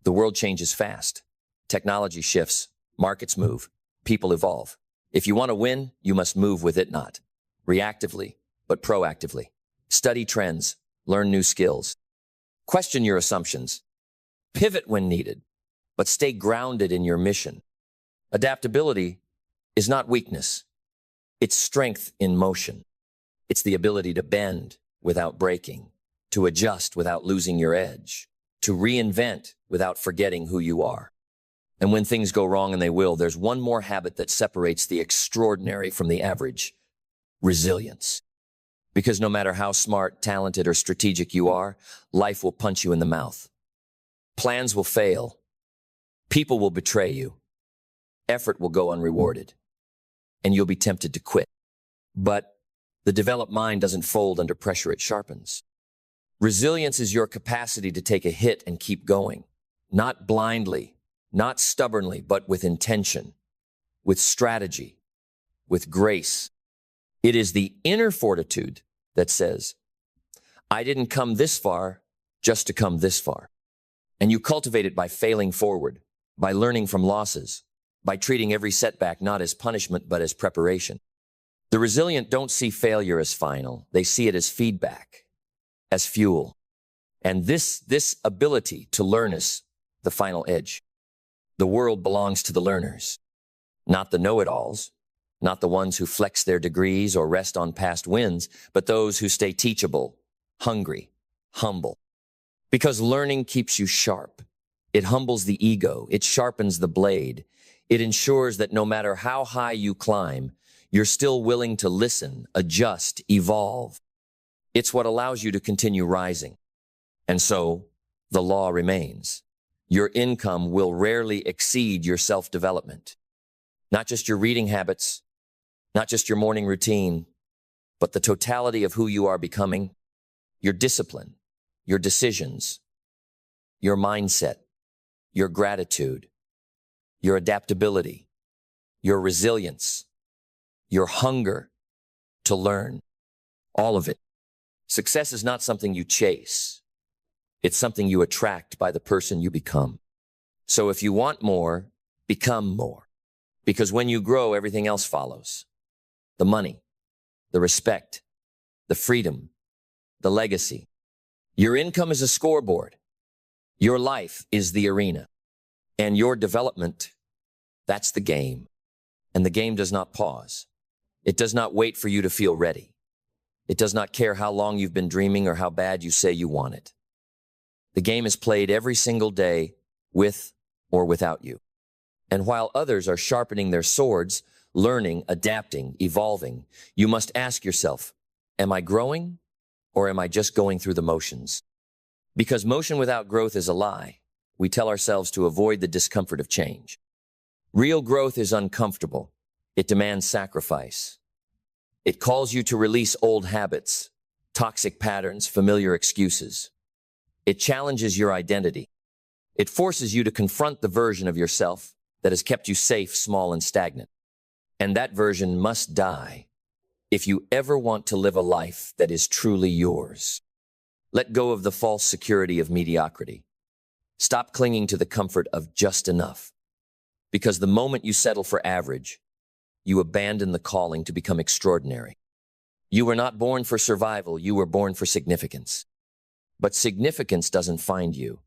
The world changes fast. Technology shifts, markets move, people evolve. If you want to win, you must move with it, not reactively, but proactively. Study trends, learn new skills. Question your assumptions. Pivot when needed, but stay grounded in your mission. Adaptability is not weakness. It's strength in motion. It's the ability to bend without breaking, to adjust without losing your edge, to reinvent without forgetting who you are. And when things go wrong, and they will, there's one more habit that separates the extraordinary from the average: resilience. Because no matter how smart, talented, or strategic you are, life will punch you in the mouth. Plans will fail. People will betray you. Effort will go unrewarded. And you'll be tempted to quit. But the developed mind doesn't fold under pressure, it sharpens. Resilience is your capacity to take a hit and keep going. Not blindly, not stubbornly, but with intention, with strategy, with grace. It is the inner fortitude that says, I didn't come this far just to come this far. And you cultivate it by failing forward, by learning from losses, by treating every setback not as punishment but as preparation. The resilient don't see failure as final. They see it as feedback, as fuel. And this ability to learn is the final edge. The world belongs to the learners, not the know-it-alls, not the ones who flex their degrees or rest on past wins, but those who stay teachable, hungry, humble. Because learning keeps you sharp. It humbles the ego. It sharpens the blade. It ensures that no matter how high you climb, you're still willing to listen, adjust, evolve. It's what allows you to continue rising. And so, the law remains. Your income will rarely exceed your self-development. Not just your reading habits, not just your morning routine, but the totality of who you are becoming, your discipline, your decisions, your mindset, your gratitude, your adaptability, your resilience, your hunger to learn, all of it. Success is not something you chase. It's something you attract by the person you become. So if you want more, become more. Because when you grow, everything else follows. The money, the respect, the freedom, the legacy. Your income is a scoreboard. Your life is the arena. And your development, that's the game. And the game does not pause. It does not wait for you to feel ready. It does not care how long you've been dreaming or how bad you say you want it. The game is played every single day, with or without you. And while others are sharpening their swords, learning, adapting, evolving, you must ask yourself, am I growing or am I just going through the motions? Because motion without growth is a lie. We tell ourselves to avoid the discomfort of change. Real growth is uncomfortable. It demands sacrifice. It calls you to release old habits, toxic patterns, familiar excuses. It challenges your identity. It forces you to confront the version of yourself that has kept you safe, small, and stagnant. And that version must die if you ever want to live a life that is truly yours. Let go of the false security of mediocrity. Stop clinging to the comfort of just enough. Because the moment you settle for average, you abandon the calling to become extraordinary. You were not born for survival, you were born for significance. But significance doesn't find you.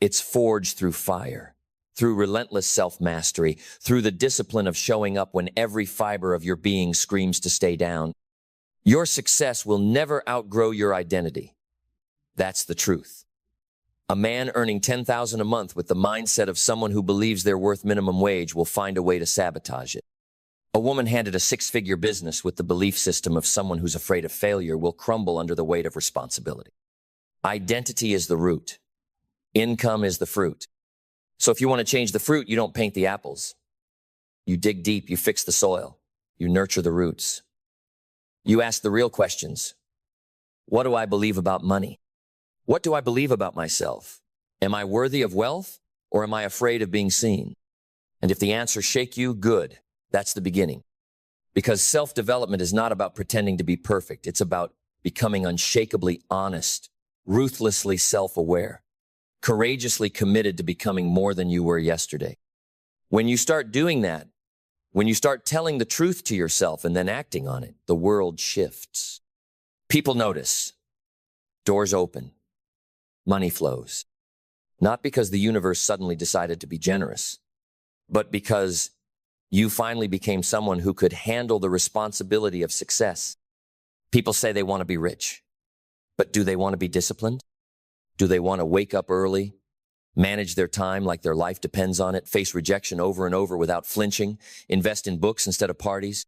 It's forged through fire, through relentless self-mastery, through the discipline of showing up when every fiber of your being screams to stay down. Your success will never outgrow your identity. That's the truth. A man earning $10,000 a month with the mindset of someone who believes they're worth minimum wage will find a way to sabotage it. A woman handed a six-figure business with the belief system of someone who's afraid of failure will crumble under the weight of responsibility. Identity is the root. Income is the fruit. So if you want to change the fruit, you don't paint the apples. You dig deep, you fix the soil, you nurture the roots. You ask the real questions. What do I believe about money? What do I believe about myself? Am I worthy of wealth or am I afraid of being seen? And if the answers shake you, good. That's the beginning. Because self-development is not about pretending to be perfect. It's about becoming unshakably honest, ruthlessly self-aware, courageously committed to becoming more than you were yesterday. When you start doing that, when you start telling the truth to yourself and then acting on it, the world shifts. People notice. Doors open. Money flows. Not because the universe suddenly decided to be generous, but because you finally became someone who could handle the responsibility of success. People say they want to be rich, but do they want to be disciplined? Do they want to wake up early, manage their time like their life depends on it, face rejection over and over without flinching, invest in books instead of parties,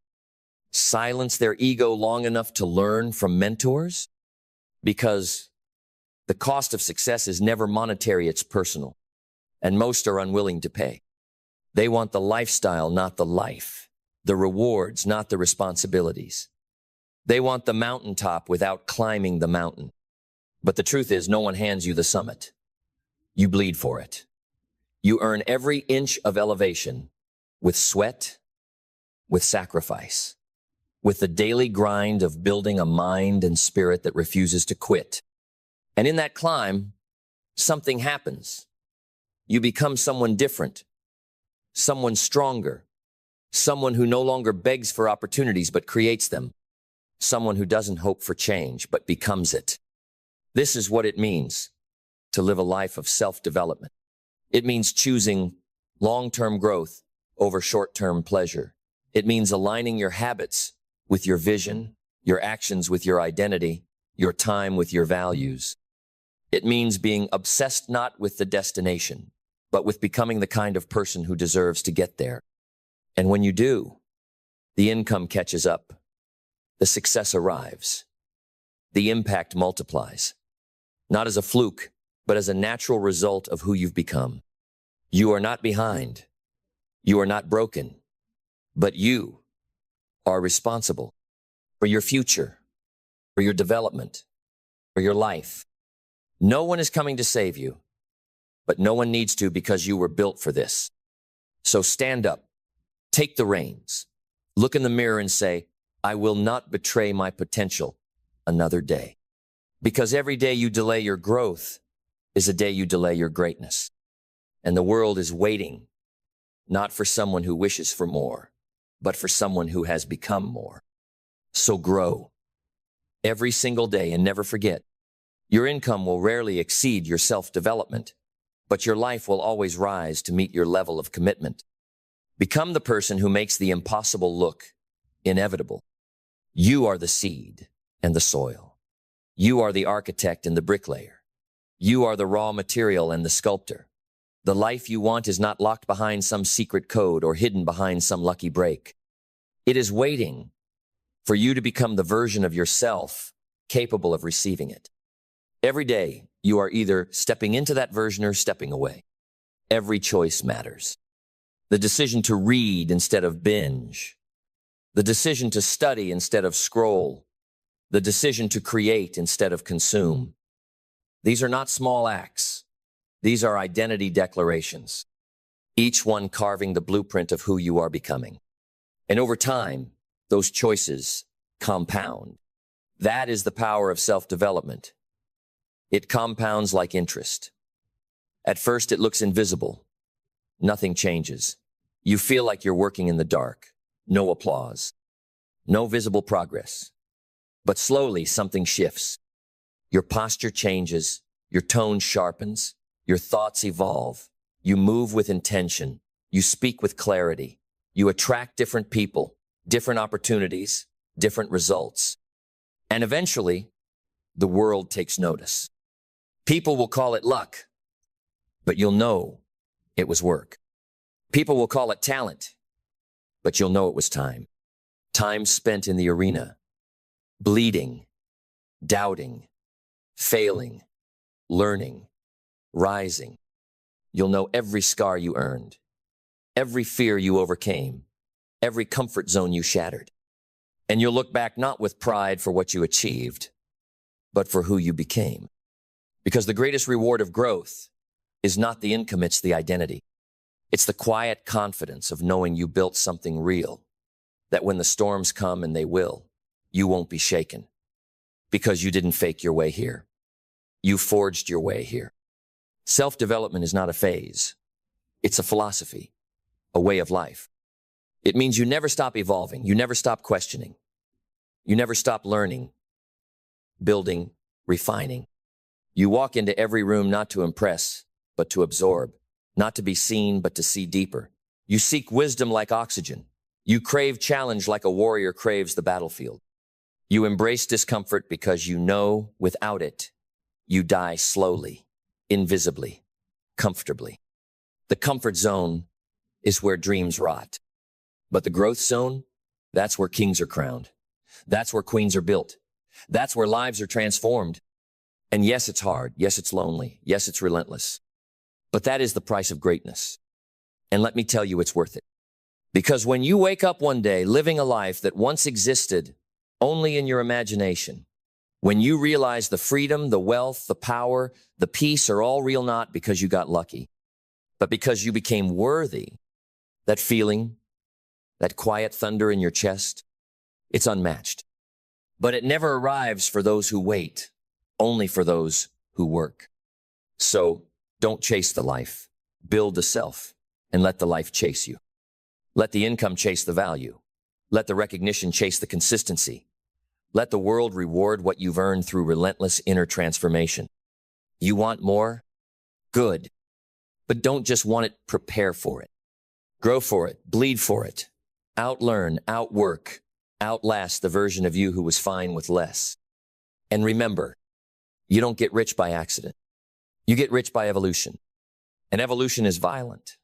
silence their ego long enough to learn from mentors? Because the cost of success is never monetary, it's personal, and most are unwilling to pay. They want the lifestyle, not the life, the rewards, not the responsibilities. They want the mountaintop without climbing the mountain. But the truth is, no one hands you the summit. You bleed for it. You earn every inch of elevation with sweat, with sacrifice, with the daily grind of building a mind and spirit that refuses to quit. And in that climb, something happens. You become someone different, someone stronger, someone who no longer begs for opportunities but creates them, someone who doesn't hope for change but becomes it. This is what it means to live a life of self-development. It means choosing long-term growth over short-term pleasure. It means aligning your habits with your vision, your actions with your identity, your time with your values. It means being obsessed not with the destination, but with becoming the kind of person who deserves to get there. And when you do, the income catches up, the success arrives, the impact multiplies, not as a fluke, but as a natural result of who you've become. You are not behind. You are not broken, but you are responsible for your future, for your development, for your life. No one is coming to save you, but no one needs to because you were built for this. So stand up, take the reins, look in the mirror and say, I will not betray my potential another day. Because every day you delay your growth is a day you delay your greatness. And the world is waiting, not for someone who wishes for more, but for someone who has become more. So grow every single day and never forget, your income will rarely exceed your self-development, but your life will always rise to meet your level of commitment. Become the person who makes the impossible look inevitable. You are the seed and the soil. You are the architect and the bricklayer. You are the raw material and the sculptor. The life you want is not locked behind some secret code or hidden behind some lucky break. It is waiting for you to become the version of yourself capable of receiving it. Every day, you are either stepping into that version or stepping away. Every choice matters. The decision to read instead of binge. The decision to study instead of scroll. The decision to create instead of consume. These are not small acts. These are identity declarations, each one carving the blueprint of who you are becoming. And over time, those choices compound. That is the power of self-development. It compounds like interest. At first, it looks invisible. Nothing changes. You feel like you're working in the dark. No applause. No visible progress. But slowly, something shifts. Your posture changes. Your tone sharpens. Your thoughts evolve. You move with intention. You speak with clarity. You attract different people, different opportunities, different results. And eventually, the world takes notice. People will call it luck, but you'll know it was work. People will call it talent, but you'll know it was time. Time spent in the arena, bleeding, doubting, failing, learning, rising. You'll know every scar you earned, every fear you overcame, every comfort zone you shattered. And you'll look back not with pride for what you achieved, but for who you became. Because the greatest reward of growth is not the income, it's the identity. It's the quiet confidence of knowing you built something real, that when the storms come, and they will, you won't be shaken. Because you didn't fake your way here. You forged your way here. Self-development is not a phase. It's a philosophy, a way of life. It means you never stop evolving. You never stop questioning. You never stop learning, building, refining. You walk into every room not to impress, but to absorb. Not to be seen, but to see deeper. You seek wisdom like oxygen. You crave challenge like a warrior craves the battlefield. You embrace discomfort because you know without it, you die slowly, invisibly, comfortably. The comfort zone is where dreams rot. But the growth zone, that's where kings are crowned. That's where queens are built. That's where lives are transformed. And yes, it's hard. Yes, it's lonely. Yes, it's relentless. But that is the price of greatness. And let me tell you, it's worth it. Because when you wake up one day living a life that once existed only in your imagination, when you realize the freedom, the wealth, the power, the peace are all real not because you got lucky, but because you became worthy, that feeling, that quiet thunder in your chest, it's unmatched. But it never arrives for those who wait, only for those who work. So don't chase the life, build the self, and let the life chase you. Let the income chase the value. Let the recognition chase the consistency. Let the world reward what you've earned through relentless inner transformation. You want more? Good. But don't just want it, prepare for it. Grow for it, bleed for it. Outlearn, outwork, outlast the version of you who was fine with less. And remember, you don't get rich by accident. You get rich by evolution. And evolution is violent.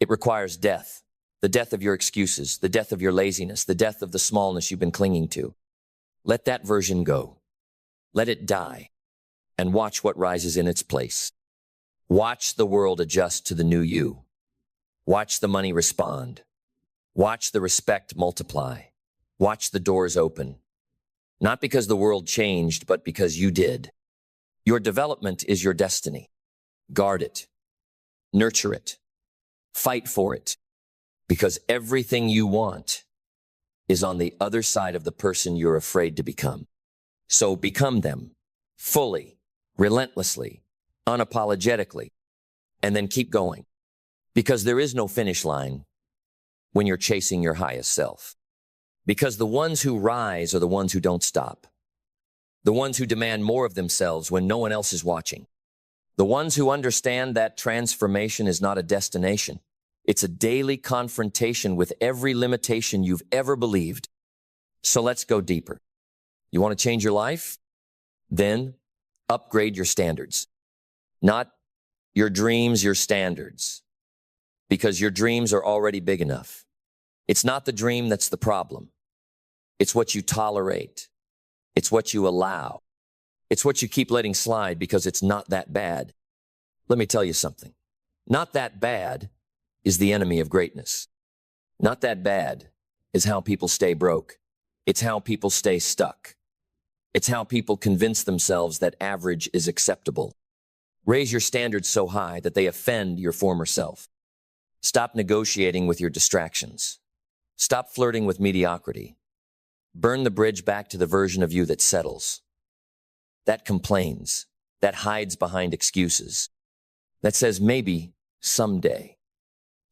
It requires death. The death of your excuses, the death of your laziness, the death of the smallness you've been clinging to. Let that version go. Let it die. And watch what rises in its place. Watch the world adjust to the new you. Watch the money respond. Watch the respect multiply. Watch the doors open. Not because the world changed, but because you did. Your development is your destiny. Guard it. Nurture it. Fight for it. Because everything you want is on the other side of the person you're afraid to become. So become them fully, relentlessly, unapologetically, and then keep going. Because there is no finish line when you're chasing your highest self. Because the ones who rise are the ones who don't stop. The ones who demand more of themselves when no one else is watching. The ones who understand that transformation is not a destination. It's a daily confrontation with every limitation you've ever believed. So let's go deeper. You want to change your life? Then upgrade your standards. Not your dreams, your standards. Because your dreams are already big enough. It's not the dream that's the problem. It's what you tolerate. It's what you allow. It's what you keep letting slide because it's not that bad. Let me tell you something. Not that bad is the enemy of greatness. Not that bad is how people stay broke. It's how people stay stuck. It's how people convince themselves that average is acceptable. Raise your standards so high that they offend your former self. Stop negotiating with your distractions. Stop flirting with mediocrity. Burn the bridge back to the version of you that settles, that complains, that hides behind excuses, that says maybe someday.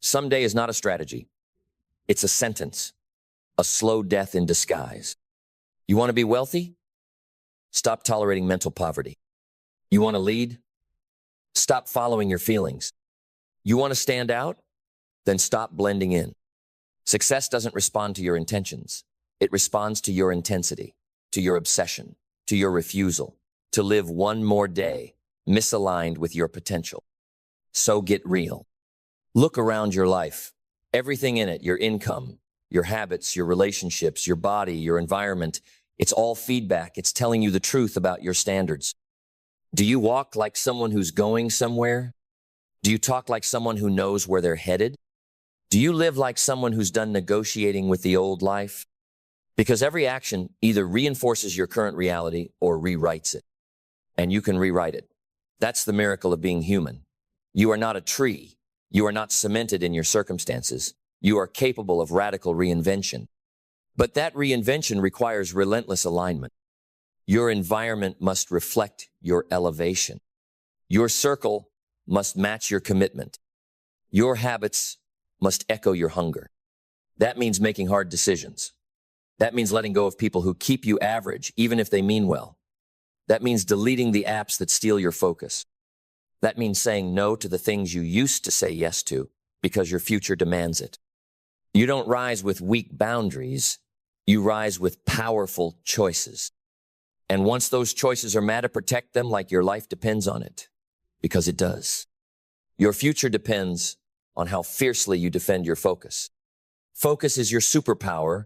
Someday is not a strategy. It's a sentence, a slow death in disguise. You want to be wealthy? Stop tolerating mental poverty. You want to lead? Stop following your feelings. You want to stand out? Then stop blending in. Success doesn't respond to your intentions. It responds to your intensity, to your obsession, to your refusal, to live one more day misaligned with your potential. So get real. Look around your life. Everything in it, your income, your habits, your relationships, your body, your environment, it's all feedback. It's telling you the truth about your standards. Do you walk like someone who's going somewhere? Do you talk like someone who knows where they're headed? Do you live like someone who's done negotiating with the old life? Because every action either reinforces your current reality or rewrites it. And you can rewrite it. That's the miracle of being human. You are not a tree. You are not cemented in your circumstances. You are capable of radical reinvention. But that reinvention requires relentless alignment. Your environment must reflect your elevation. Your circle must match your commitment. Your habits must echo your hunger. That means making hard decisions. That means letting go of people who keep you average, even if they mean well. That means deleting the apps that steal your focus. That means saying no to the things you used to say yes to because your future demands it. You don't rise with weak boundaries. You rise with powerful choices. And once those choices are made to protect them like your life depends on it, because it does. Your future depends on how fiercely you defend your focus. Focus is your superpower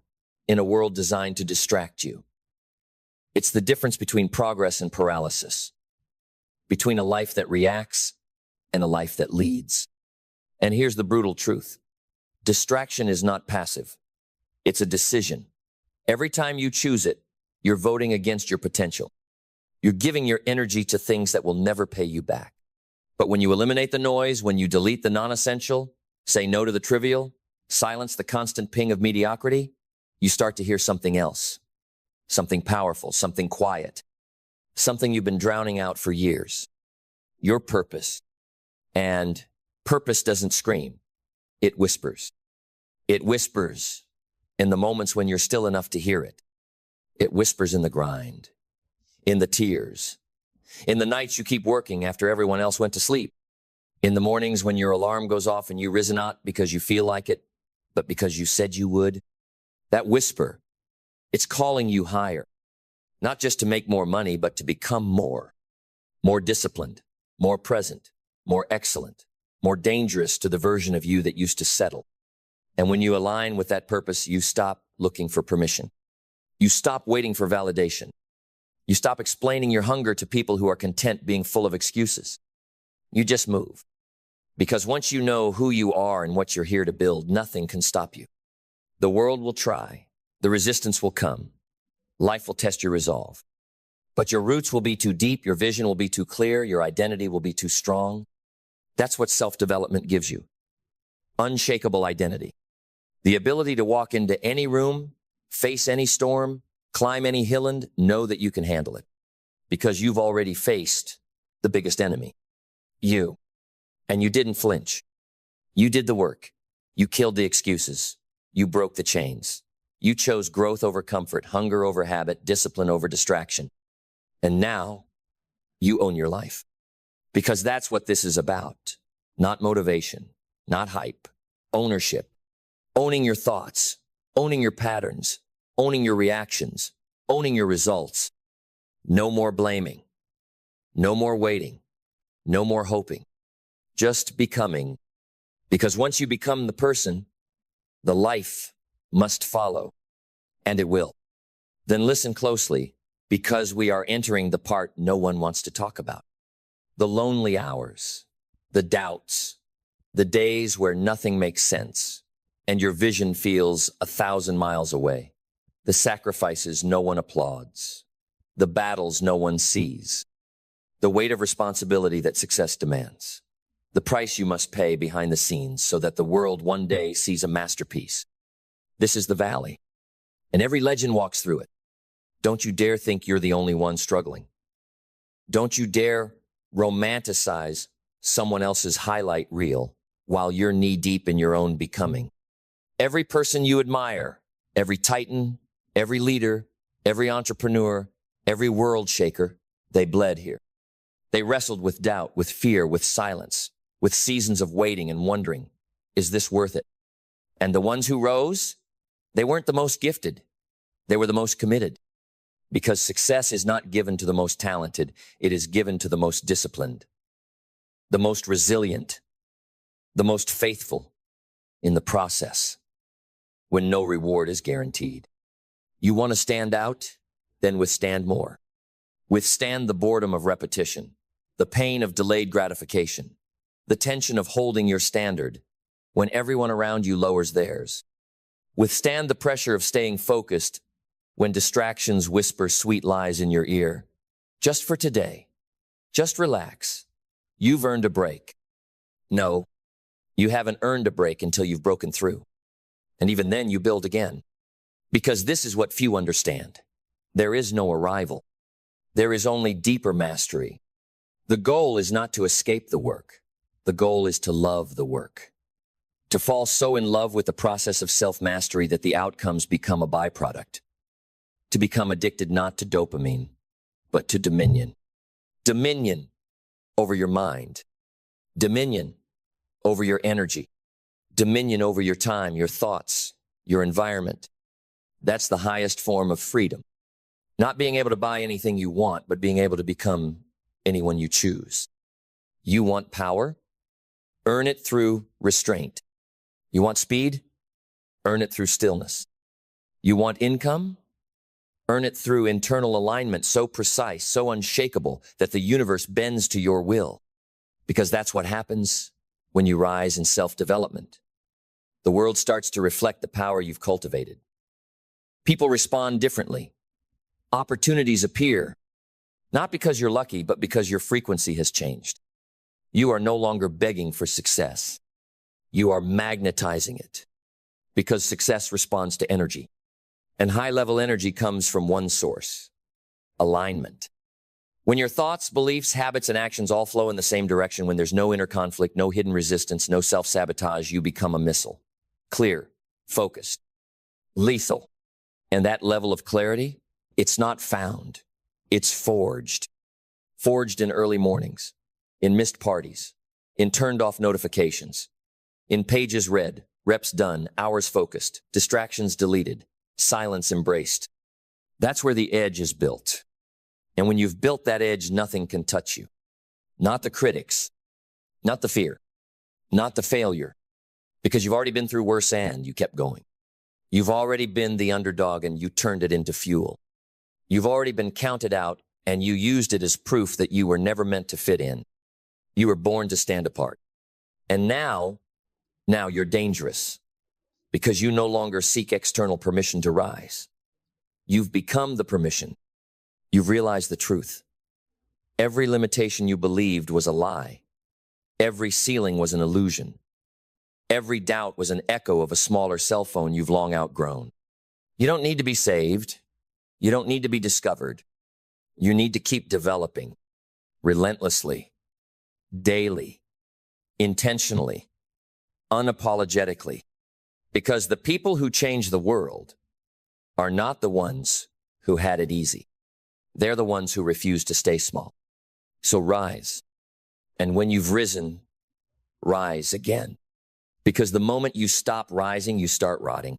in a world designed to distract you. It's the difference between progress and paralysis, between a life that reacts and a life that leads. And here's the brutal truth. Distraction is not passive. It's a decision. Every time you choose it, you're voting against your potential. You're giving your energy to things that will never pay you back. But when you eliminate the noise, when you delete the non-essential, say no to the trivial, silence the constant ping of mediocrity, you start to hear something else. Something powerful, something quiet, something you've been drowning out for years. Your purpose. And purpose doesn't scream. It whispers. It whispers in the moments when you're still enough to hear it. It whispers in the grind, in the tears, in the nights you keep working after everyone else went to sleep, in the mornings when your alarm goes off and you rise not because you feel like it, but because you said you would. That whisper, it's calling you higher, not just to make more money, but to become more disciplined, more present, more excellent, more dangerous to the version of you that used to settle. And when you align with that purpose, you stop looking for permission. You stop waiting for validation. You stop explaining your hunger to people who are content being full of excuses. You just move. Because once you know who you are and what you're here to build, nothing can stop you. The world will try. The resistance will come. Life will test your resolve. But your roots will be too deep. Your vision will be too clear. Your identity will be too strong. That's what self-development gives you. Unshakable identity. The ability to walk into any room, face any storm, climb any hill and know that you can handle it. Because you've already faced the biggest enemy. You. And you didn't flinch. You did the work. You killed the excuses. You broke the chains. You chose growth over comfort, hunger over habit, discipline over distraction. And now you own your life. Because that's what this is about. Not motivation, not hype, ownership. Owning your thoughts, owning your patterns, owning your reactions, owning your results. No more blaming. No more waiting. No more hoping. Just becoming. Because once you become the person, the life must follow. And it will. Then listen closely, because we are entering the part no one wants to talk about. The lonely hours, the doubts, the days where nothing makes sense, and your vision feels 1,000 miles away. The sacrifices no one applauds. The battles no one sees. The weight of responsibility that success demands. The price you must pay behind the scenes so that the world one day sees a masterpiece. This is the valley, and every legend walks through it. Don't you dare think you're the only one struggling. Don't you dare romanticize someone else's highlight reel while you're knee-deep in your own becoming. Every person you admire, every titan, every leader, every entrepreneur, every world shaker, they bled here. They wrestled with doubt, with fear, with silence, with seasons of waiting and wondering, is this worth it? And the ones who rose, they weren't the most gifted. They were the most committed. Because success is not given to the most talented, it is given to the most disciplined, the most resilient, the most faithful in the process, when no reward is guaranteed. You want to stand out? Then withstand more. Withstand the boredom of repetition, the pain of delayed gratification, the tension of holding your standard when everyone around you lowers theirs. Withstand the pressure of staying focused when distractions whisper sweet lies in your ear. Just for today. Just relax. You've earned a break. No, you haven't earned a break until you've broken through. And even then you build again. Because this is what few understand. There is no arrival. There is only deeper mastery. The goal is not to escape the work. The goal is to love the work. To fall so in love with the process of self-mastery that the outcomes become a byproduct. To become addicted not to dopamine, but to dominion. Dominion over your mind, Dominion over your energy, dominion over your time, your thoughts, your environment. That's the highest form of freedom. Not being able to buy anything you want, but being able to become anyone you choose. You want power? Earn it through restraint. You want speed? Earn it through stillness. You want income? Earn it through internal alignment so precise, so unshakable that the universe bends to your will. Because that's what happens when you rise in self-development. The world starts to reflect the power you've cultivated. People respond differently. Opportunities appear, not because you're lucky, but because your frequency has changed. You are no longer begging for success. You are magnetizing it because success responds to energy. And high-level energy comes from one source: alignment. When your thoughts, beliefs, habits, and actions all flow in the same direction, when there's no inner conflict, no hidden resistance, no self-sabotage, you become a missile. Clear, focused, lethal. And that level of clarity, it's not found. It's forged. Forged in early mornings, in missed parties, in turned-off notifications, in pages read, reps done, hours focused, distractions deleted, silence embraced. That's where the edge is built. And when you've built that edge, nothing can touch you. Not the critics, not the fear, not the failure, because you've already been through worse and you kept going. You've already been the underdog and you turned it into fuel. You've already been counted out and you used it as proof that you were never meant to fit in. You were born to stand apart. And now you're dangerous because you no longer seek external permission to rise. You've become the permission. You've realized the truth. Every limitation you believed was a lie. Every ceiling was an illusion. Every doubt was an echo of a smaller cell phone you've long outgrown. You don't need to be saved. You don't need to be discovered. You need to keep developing relentlessly, daily, intentionally, unapologetically, because the people who change the world are not the ones who had it easy. They're the ones who refuse to stay small. So rise. And when you've risen, rise again. Because the moment you stop rising, you start rotting.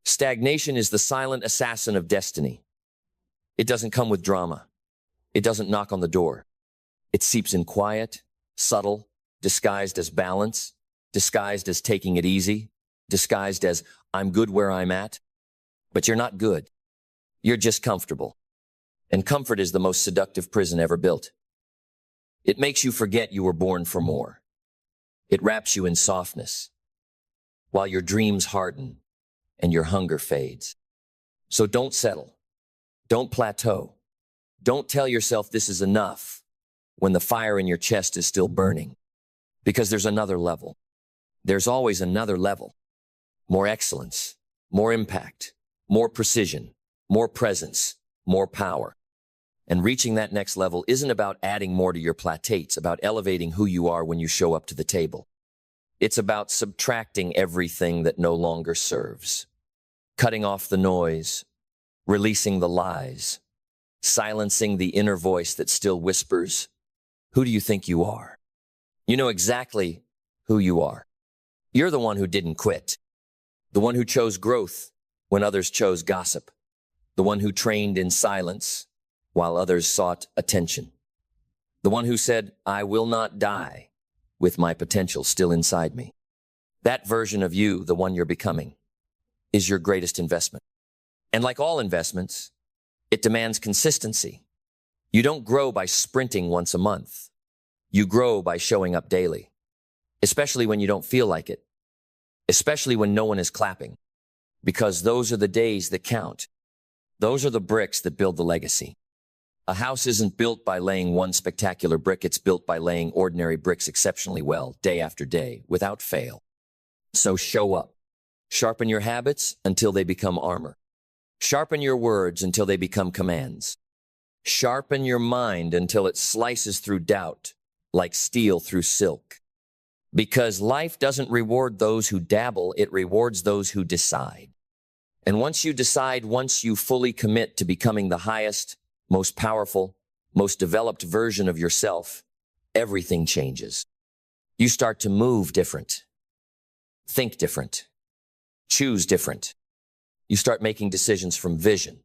Stagnation is the silent assassin of destiny. It doesn't come with drama. It doesn't knock on the door. It seeps in quiet, subtle, disguised as balance, disguised as taking it easy, disguised as I'm good where I'm at. But you're not good. You're just comfortable. And comfort is the most seductive prison ever built. It makes you forget you were born for more. It wraps you in softness, while your dreams harden and your hunger fades. So don't settle. Don't plateau. Don't tell yourself this is enough when the fire in your chest is still burning. Because there's another level. There's always another level. More excellence, more impact, more precision, more presence, more power. And reaching that next level isn't about adding more to your plate. It's about elevating who you are when you show up to the table. It's about subtracting everything that no longer serves, cutting off the noise, releasing the lies, silencing the inner voice that still whispers, who do you think you are? You know exactly who you are. You're the one who didn't quit, the one who chose growth when others chose gossip, the one who trained in silence while others sought attention, the one who said, I will not die with my potential still inside me. That version of you, the one you're becoming, is your greatest investment. And like all investments, it demands consistency. You don't grow by sprinting once a month. You grow by showing up daily, especially when you don't feel like it, especially when no one is clapping, because those are the days that count. Those are the bricks that build the legacy. A house isn't built by laying one spectacular brick. It's built by laying ordinary bricks exceptionally well, day after day, without fail. So show up. Sharpen your habits until they become armor. Sharpen your words until they become commands. Sharpen your mind until it slices through doubt like steel through silk. Because life doesn't reward those who dabble, it rewards those who decide. And once you decide, once you fully commit to becoming the highest, most powerful, most developed version of yourself, everything changes. You start to move different, think different, choose different. You start making decisions from vision,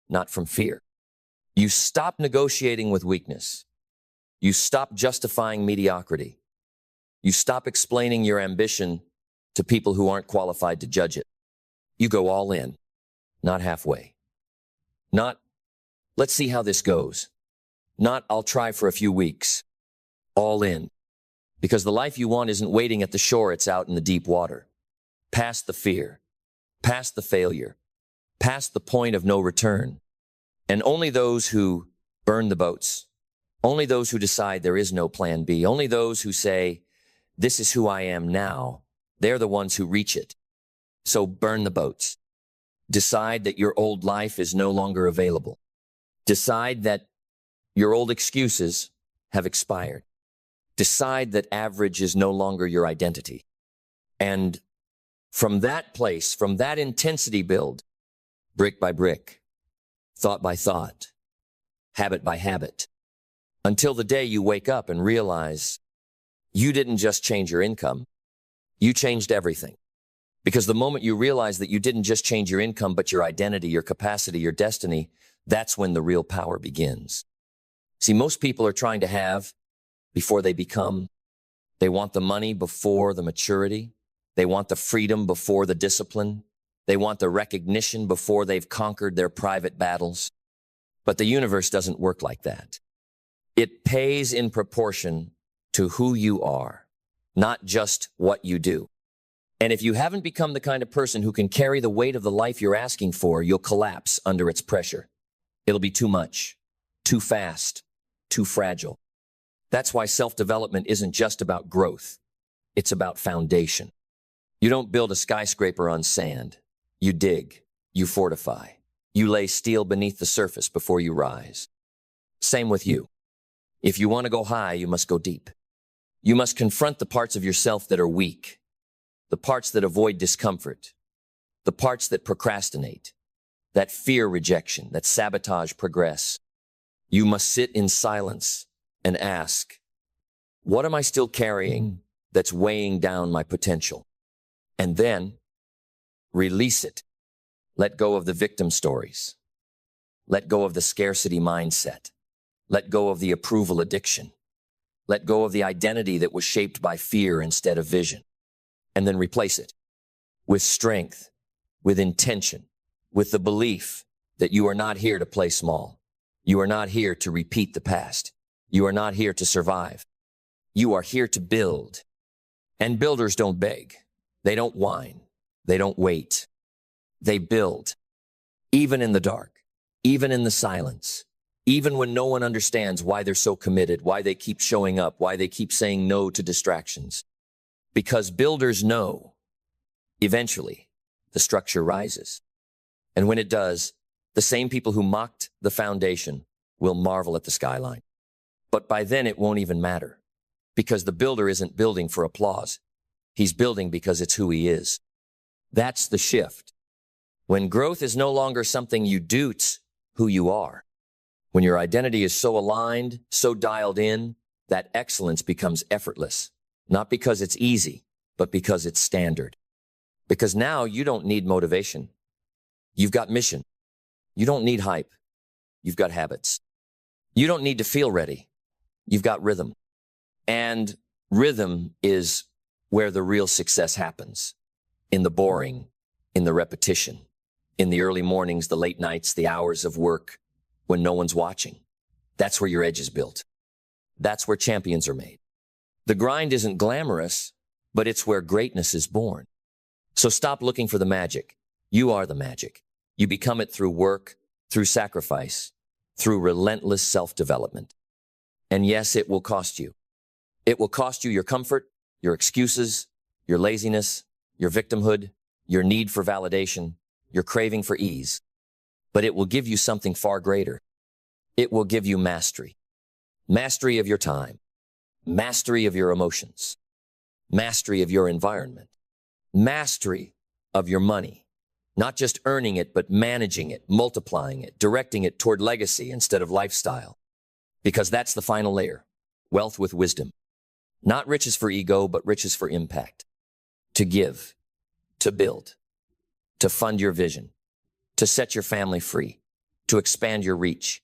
not from fear. You stop negotiating with weakness. You stop justifying mediocrity. You stop explaining your ambition to people who aren't qualified to judge it. You go all in, not halfway. Not, let's see how this goes. Not, I'll try for a few weeks. All in. Because the life you want isn't waiting at the shore, it's out in the deep water. Past the fear, past the failure, past the point of no return. And only those who burn the boats, only those who decide there is no plan B, only those who say, this is who I am now, they're the ones who reach it. So burn the boats. Decide that your old life is no longer available. Decide that your old excuses have expired. Decide that average is no longer your identity. And from that place, from that intensity build, brick by brick, thought by thought, habit by habit, until the day you wake up and realize you didn't just change your income, you changed everything. Because the moment you realize that you didn't just change your income, but your identity, your capacity, your destiny, that's when the real power begins. See, most people are trying to have before they become. They want the money before the maturity. They want the freedom before the discipline. They want the recognition before they've conquered their private battles. But the universe doesn't work like that. It pays in proportion to who you are, not just what you do. And if you haven't become the kind of person who can carry the weight of the life you're asking for, you'll collapse under its pressure. It'll be too much, too fast, too fragile. That's why self-development isn't just about growth. It's about foundation. You don't build a skyscraper on sand. You dig, you fortify. You lay steel beneath the surface before you rise. Same with you. If you want to go high, you must go deep. You must confront the parts of yourself that are weak, the parts that avoid discomfort, the parts that procrastinate, that fear rejection, that sabotage progress. You must sit in silence and ask, what am I still carrying that's weighing down my potential? And then release it. Let go of the victim stories. Let go of the scarcity mindset. Let go of the approval addiction. Let go of the identity that was shaped by fear instead of vision. And then replace it with strength, with intention, with the belief that you are not here to play small. You are not here to repeat the past. You are not here to survive. You are here to build. And builders don't beg. They don't whine. They don't wait. They build, even in the dark, even in the silence, even when no one understands why they're so committed, why they keep showing up, why they keep saying no to distractions. Because builders know, eventually, the structure rises. And when it does, the same people who mocked the foundation will marvel at the skyline. But by then it won't even matter, because the builder isn't building for applause. He's building because it's who he is. That's the shift. When growth is no longer something you do, it's who you are. When your identity is so aligned, so dialed in, that excellence becomes effortless. Not because it's easy, but because it's standard. Because now you don't need motivation. You've got mission. You don't need hype. You've got habits. You don't need to feel ready. You've got rhythm. And rhythm is where the real success happens. In the boring, in the repetition, in the early mornings, the late nights, the hours of work when no one's watching. That's where your edge is built. That's where champions are made. The grind isn't glamorous, but it's where greatness is born. So stop looking for the magic. You are the magic. You become it through work, through sacrifice, through relentless self-development. And yes, it will cost you. It will cost you your comfort, your excuses, your laziness, your victimhood, your need for validation, your craving for ease. But it will give you something far greater. It will give you mastery. Mastery of your time. Mastery of your emotions. Mastery of your environment. Mastery of your money. Not just earning it, but managing it, multiplying it, directing it toward legacy instead of lifestyle. Because that's the final layer. Wealth with wisdom. Not riches for ego, but riches for impact. To give, to build, to fund your vision, to set your family free, to expand your reach,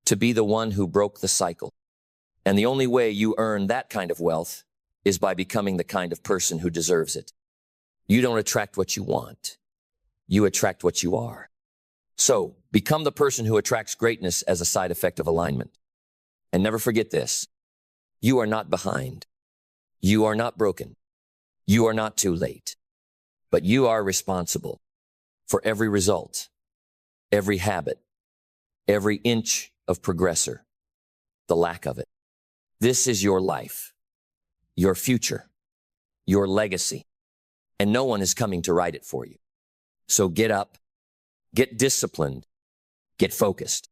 to be the one who broke the cycle. And the only way you earn that kind of wealth is by becoming the kind of person who deserves it. You don't attract what you want. You attract what you are. So, become the person who attracts greatness as a side effect of alignment. And never forget this. You are not behind. You are not broken. You are not too late. But you are responsible for every result, every habit, every inch of progressor, the lack of it. This is your life, your future, your legacy, and no one is coming to write it for you. So get up, get disciplined, get focused,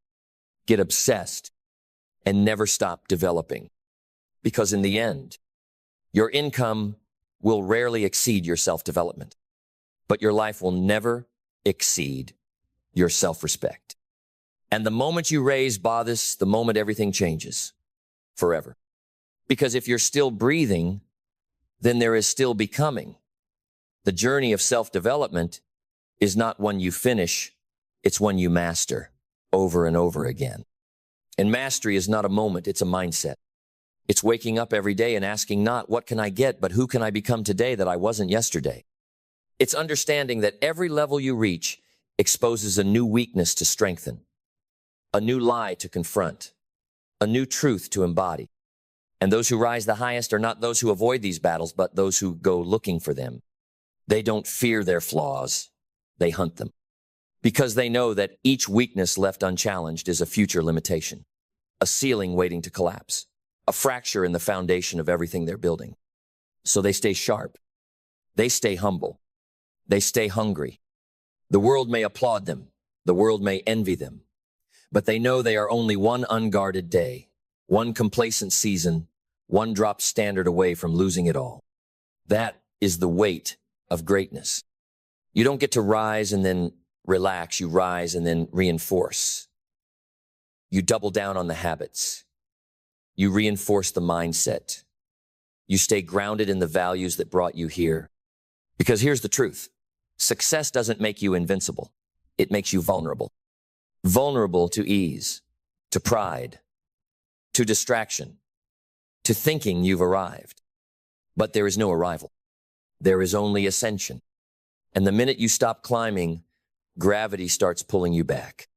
get obsessed, and never stop developing. Because in the end, your income will rarely exceed your self-development, but your life will never exceed your self-respect. And the moment you raise Bauthus, the moment everything changes forever. Because if you're still breathing, then there is still becoming. The journey of self-development is not one you finish, it's one you master over and over again. And mastery is not a moment, it's a mindset. It's waking up every day and asking not, what can I get, but who can I become today that I wasn't yesterday? It's understanding that every level you reach exposes a new weakness to strengthen, a new lie to confront, a new truth to embody. And those who rise the highest are not those who avoid these battles, but those who go looking for them. They don't fear their flaws, they hunt them. Because they know that each weakness left unchallenged is a future limitation, a ceiling waiting to collapse, a fracture in the foundation of everything they're building. So they stay sharp, they stay humble, they stay hungry. The world may applaud them, the world may envy them, but they know they are only one unguarded day, one complacent season, one drop standard away from losing it all. That is the weight of greatness. You don't get to rise and then relax, you rise and then reinforce. You double down on the habits. You reinforce the mindset. You stay grounded in the values that brought you here. Because here's the truth. Success doesn't make you invincible. It makes you vulnerable. Vulnerable to ease, to pride, to distraction, to thinking you've arrived. But there is no arrival. There is only ascension. And the minute you stop climbing, gravity starts pulling you back.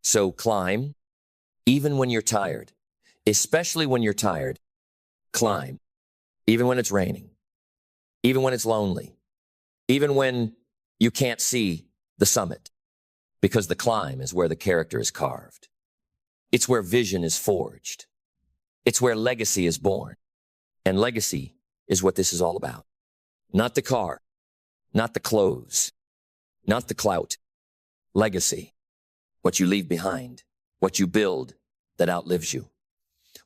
So climb, even when you're tired. Especially when you're tired, climb. Even when it's raining. Even when it's lonely. Even when you can't see the summit. Because the climb is where the character is carved. It's where vision is forged. It's where legacy is born. And legacy is what this is all about. Not the car, not the clothes, not the clout. Legacy, what you leave behind, what you build that outlives you.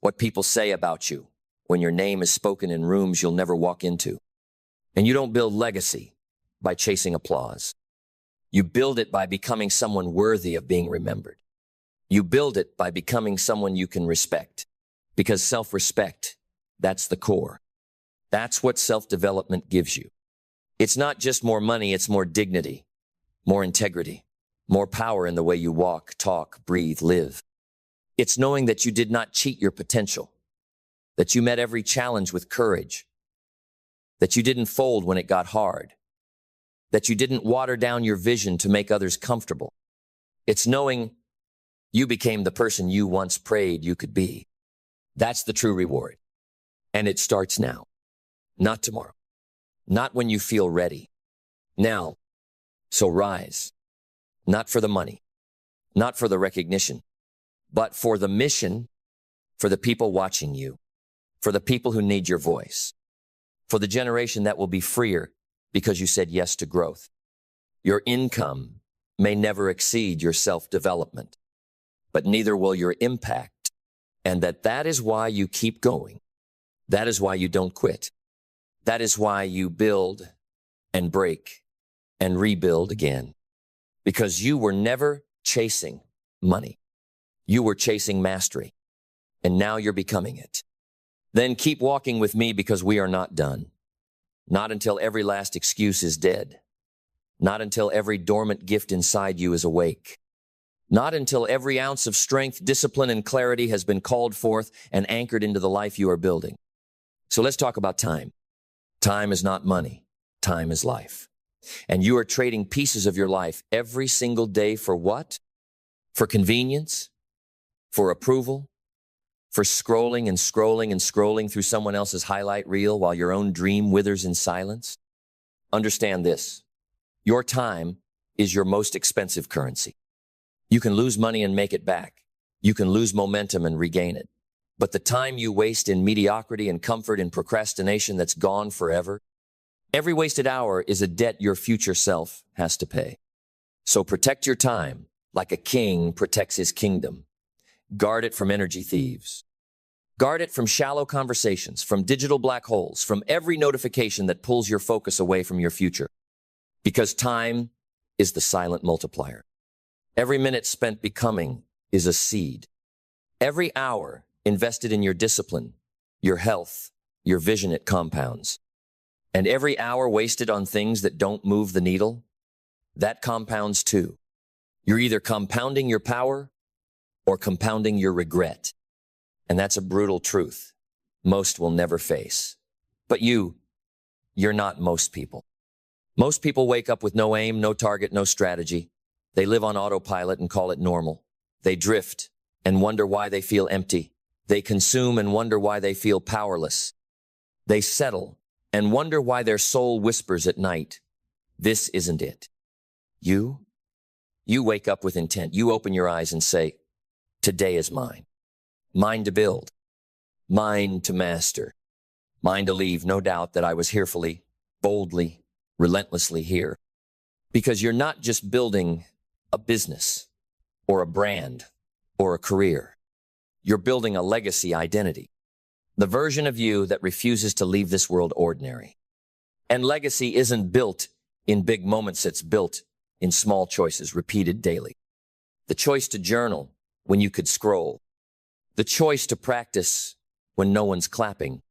What people say about you when your name is spoken in rooms you'll never walk into. And you don't build legacy by chasing applause. You build it by becoming someone worthy of being remembered. You build it by becoming someone you can respect. Because self-respect, that's the core. That's what self-development gives you. It's not just more money, it's more dignity, more integrity, more power in the way you walk, talk, breathe, live. It's knowing that you did not cheat your potential, that you met every challenge with courage, that you didn't fold when it got hard, that you didn't water down your vision to make others comfortable. It's knowing you became the person you once prayed you could be. That's the true reward. And it starts now, not tomorrow, not when you feel ready. Now, so rise, not for the money, not for the recognition, but for the mission, for the people watching you, for the people who need your voice, for the generation that will be freer because you said yes to growth. Your income may never exceed your self-development, but neither will your impact. And that is why you keep going. That is why you don't quit. That is why you build and break and rebuild again. Because you were never chasing money. You were chasing mastery. And now you're becoming it. Then keep walking with me because we are not done. Not until every last excuse is dead. Not until every dormant gift inside you is awake. Not until every ounce of strength, discipline, and clarity has been called forth and anchored into the life you are building. So let's talk about time. Time is not money. Time is life. And you are trading pieces of your life every single day for what? For convenience? For approval? For scrolling and scrolling and scrolling through someone else's highlight reel while your own dream withers in silence? Understand this. Your time is your most expensive currency. You can lose money and make it back. You can lose momentum and regain it. But the time you waste in mediocrity and comfort and procrastination that's gone forever, every wasted hour is a debt your future self has to pay. So protect your time like a king protects his kingdom. Guard it from energy thieves. Guard it from shallow conversations, from digital black holes, from every notification that pulls your focus away from your future. Because time is the silent multiplier. Every minute spent becoming is a seed. Every hour invested in your discipline, your health, your vision, it compounds. And every hour wasted on things that don't move the needle, that compounds too. You're either compounding your power or compounding your regret. And that's a brutal truth most will never face. But you're not most people. Most people wake up with no aim, no target, no strategy. They live on autopilot and call it normal. They drift and wonder why they feel empty. They consume and wonder why they feel powerless. They settle and wonder why their soul whispers at night, this isn't it. You wake up with intent. You open your eyes and say, today is mine. Mine to build. Mine to master. Mine to leave. No doubt that I was herefully, boldly, relentlessly here. Because you're not just building a business or a brand or a career. You're building a legacy identity. The version of you that refuses to leave this world ordinary. And legacy isn't built in big moments, it's built in small choices repeated daily. The choice to journal when you could scroll. The choice to practice when no one's clapping.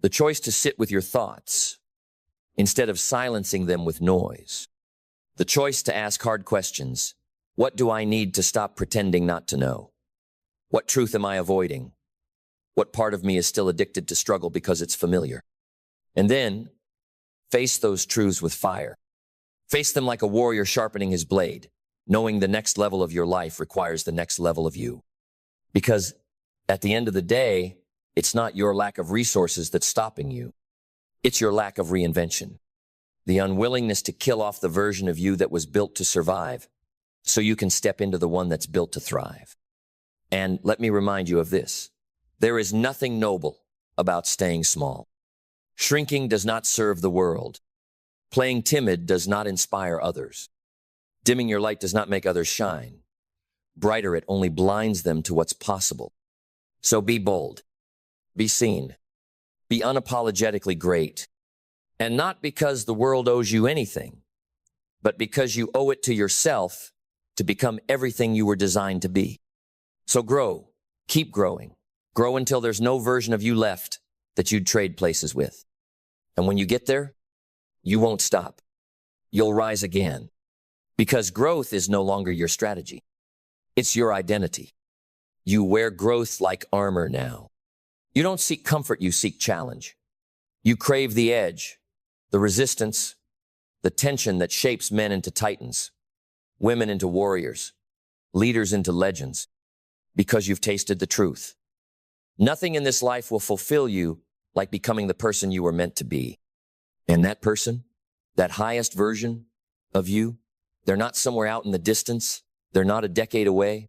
The choice to sit with your thoughts instead of silencing them with noise. The choice to ask hard questions. What do I need to stop pretending not to know? What truth am I avoiding? What part of me is still addicted to struggle because it's familiar? And then face those truths with fire. Face them like a warrior sharpening his blade, knowing the next level of your life requires the next level of you. Because at the end of the day, it's not your lack of resources that's stopping you. It's your lack of reinvention. The unwillingness to kill off the version of you that was built to survive so you can step into the one that's built to thrive. And let me remind you of this. There is nothing noble about staying small. Shrinking does not serve the world. Playing timid does not inspire others. Dimming your light does not make others shine. Brighter, it only blinds them to what's possible. So be bold. Be seen. Be unapologetically great. And not because the world owes you anything, but because you owe it to yourself to become everything you were designed to be. So grow. Keep growing. Grow until there's no version of you left that you'd trade places with. And when you get there, you won't stop. You'll rise again. Because growth is no longer your strategy. It's your identity. You wear growth like armor now. You don't seek comfort, you seek challenge. You crave the edge, the resistance, the tension that shapes men into titans, women into warriors, leaders into legends, because you've tasted the truth. Nothing in this life will fulfill you like becoming the person you were meant to be. And that person, that highest version of you, they're not somewhere out in the distance. They're not a decade away.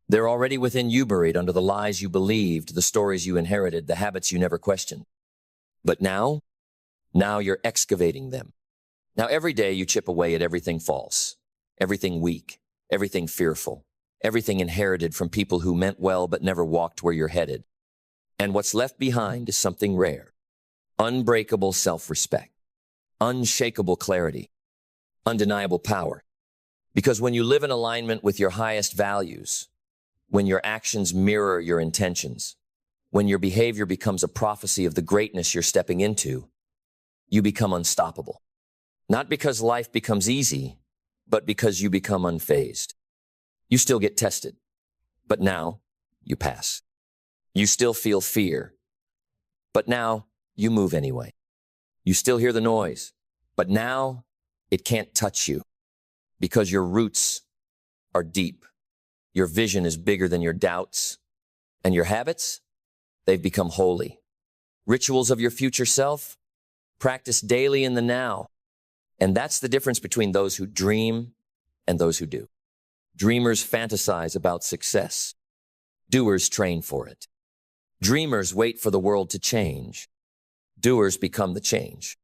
They're already within you, buried under the lies you believed, the stories you inherited, the habits you never questioned. But now you're excavating them. Now every day you chip away at everything false, everything weak, everything fearful, everything inherited from people who meant well but never walked where you're headed. And what's left behind is something rare. Unbreakable self-respect, unshakable clarity, undeniable power. Because when you live in alignment with your highest values, when your actions mirror your intentions, when your behavior becomes a prophecy of the greatness you're stepping into, you become unstoppable. Not because life becomes easy, but because you become unfazed. You still get tested, but now you pass. You still feel fear, but now you move anyway. You still hear the noise, but now it can't touch you because your roots are deep. Your vision is bigger than your doubts, and your habits, they've become holy. Rituals of your future self, practice daily in the now. And that's the difference between those who dream and those who do. Dreamers fantasize about success. Doers train for it. Dreamers wait for the world to change. Doers become the change.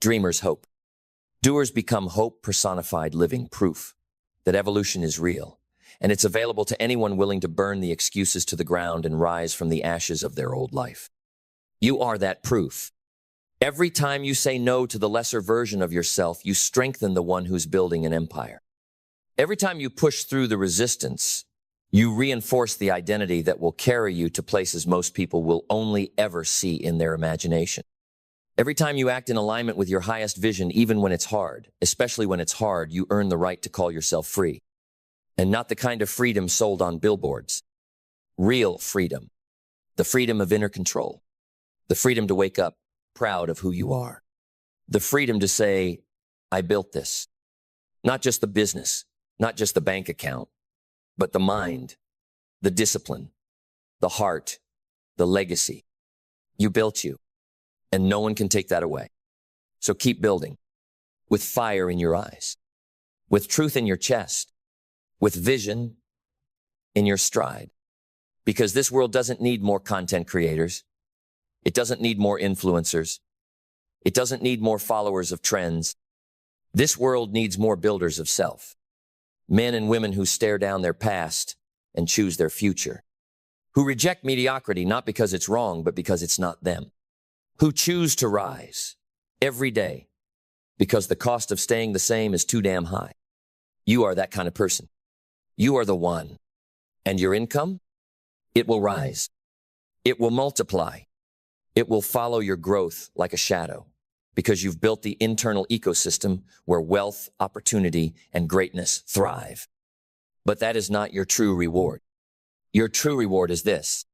Dreamers hope. Doers become hope personified, living proof that evolution is real, and it's available to anyone willing to burn the excuses to the ground and rise from the ashes of their old life. You are that proof. Every time you say no to the lesser version of yourself, you strengthen the one who's building an empire. Every time you push through the resistance, you reinforce the identity that will carry you to places most people will only ever see in their imagination. Every time you act in alignment with your highest vision, even when it's hard, especially when it's hard, you earn the right to call yourself free. And not the kind of freedom sold on billboards. Real freedom. The freedom of inner control. The freedom to wake up proud of who you are. The freedom to say, I built this. Not just the business, not just the bank account, but the mind, the discipline, the heart, the legacy. You built you, and no one can take that away. So keep building, with fire in your eyes, with truth in your chest, with vision in your stride. Because this world doesn't need more content creators. It doesn't need more influencers. It doesn't need more followers of trends. This world needs more builders of self. Men and women who stare down their past and choose their future. Who reject mediocrity not because it's wrong, but because it's not them. Who choose to rise every day because the cost of staying the same is too damn high. You are that kind of person. You are the one. And your income? It will rise. It will multiply. It will follow your growth like a shadow because you've built the internal ecosystem where wealth, opportunity, and greatness thrive. But that is not your true reward. Your true reward is this.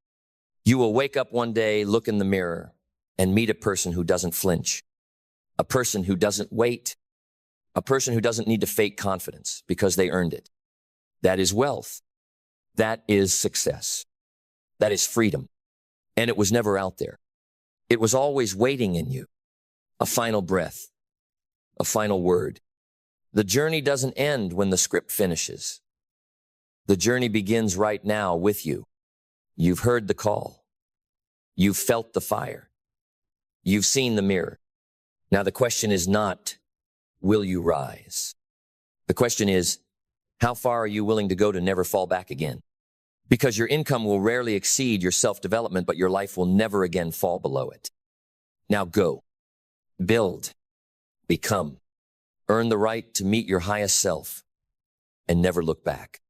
You will wake up one day, look in the mirror, and meet a person who doesn't flinch, a person who doesn't wait, a person who doesn't need to fake confidence because they earned it. That is wealth. That is success. That is freedom. And it was never out there. It was always waiting in you. A final breath, a final word. The journey doesn't end when the script finishes. The journey begins right now with you. You've heard the call. You've felt the fire. You've seen the mirror. Now the question is not, will you rise? The question is, how far are you willing to go to never fall back again? Because your income will rarely exceed your self-development, but your life will never again fall below it. Now go, build, become, earn the right to meet your highest self, and never look back.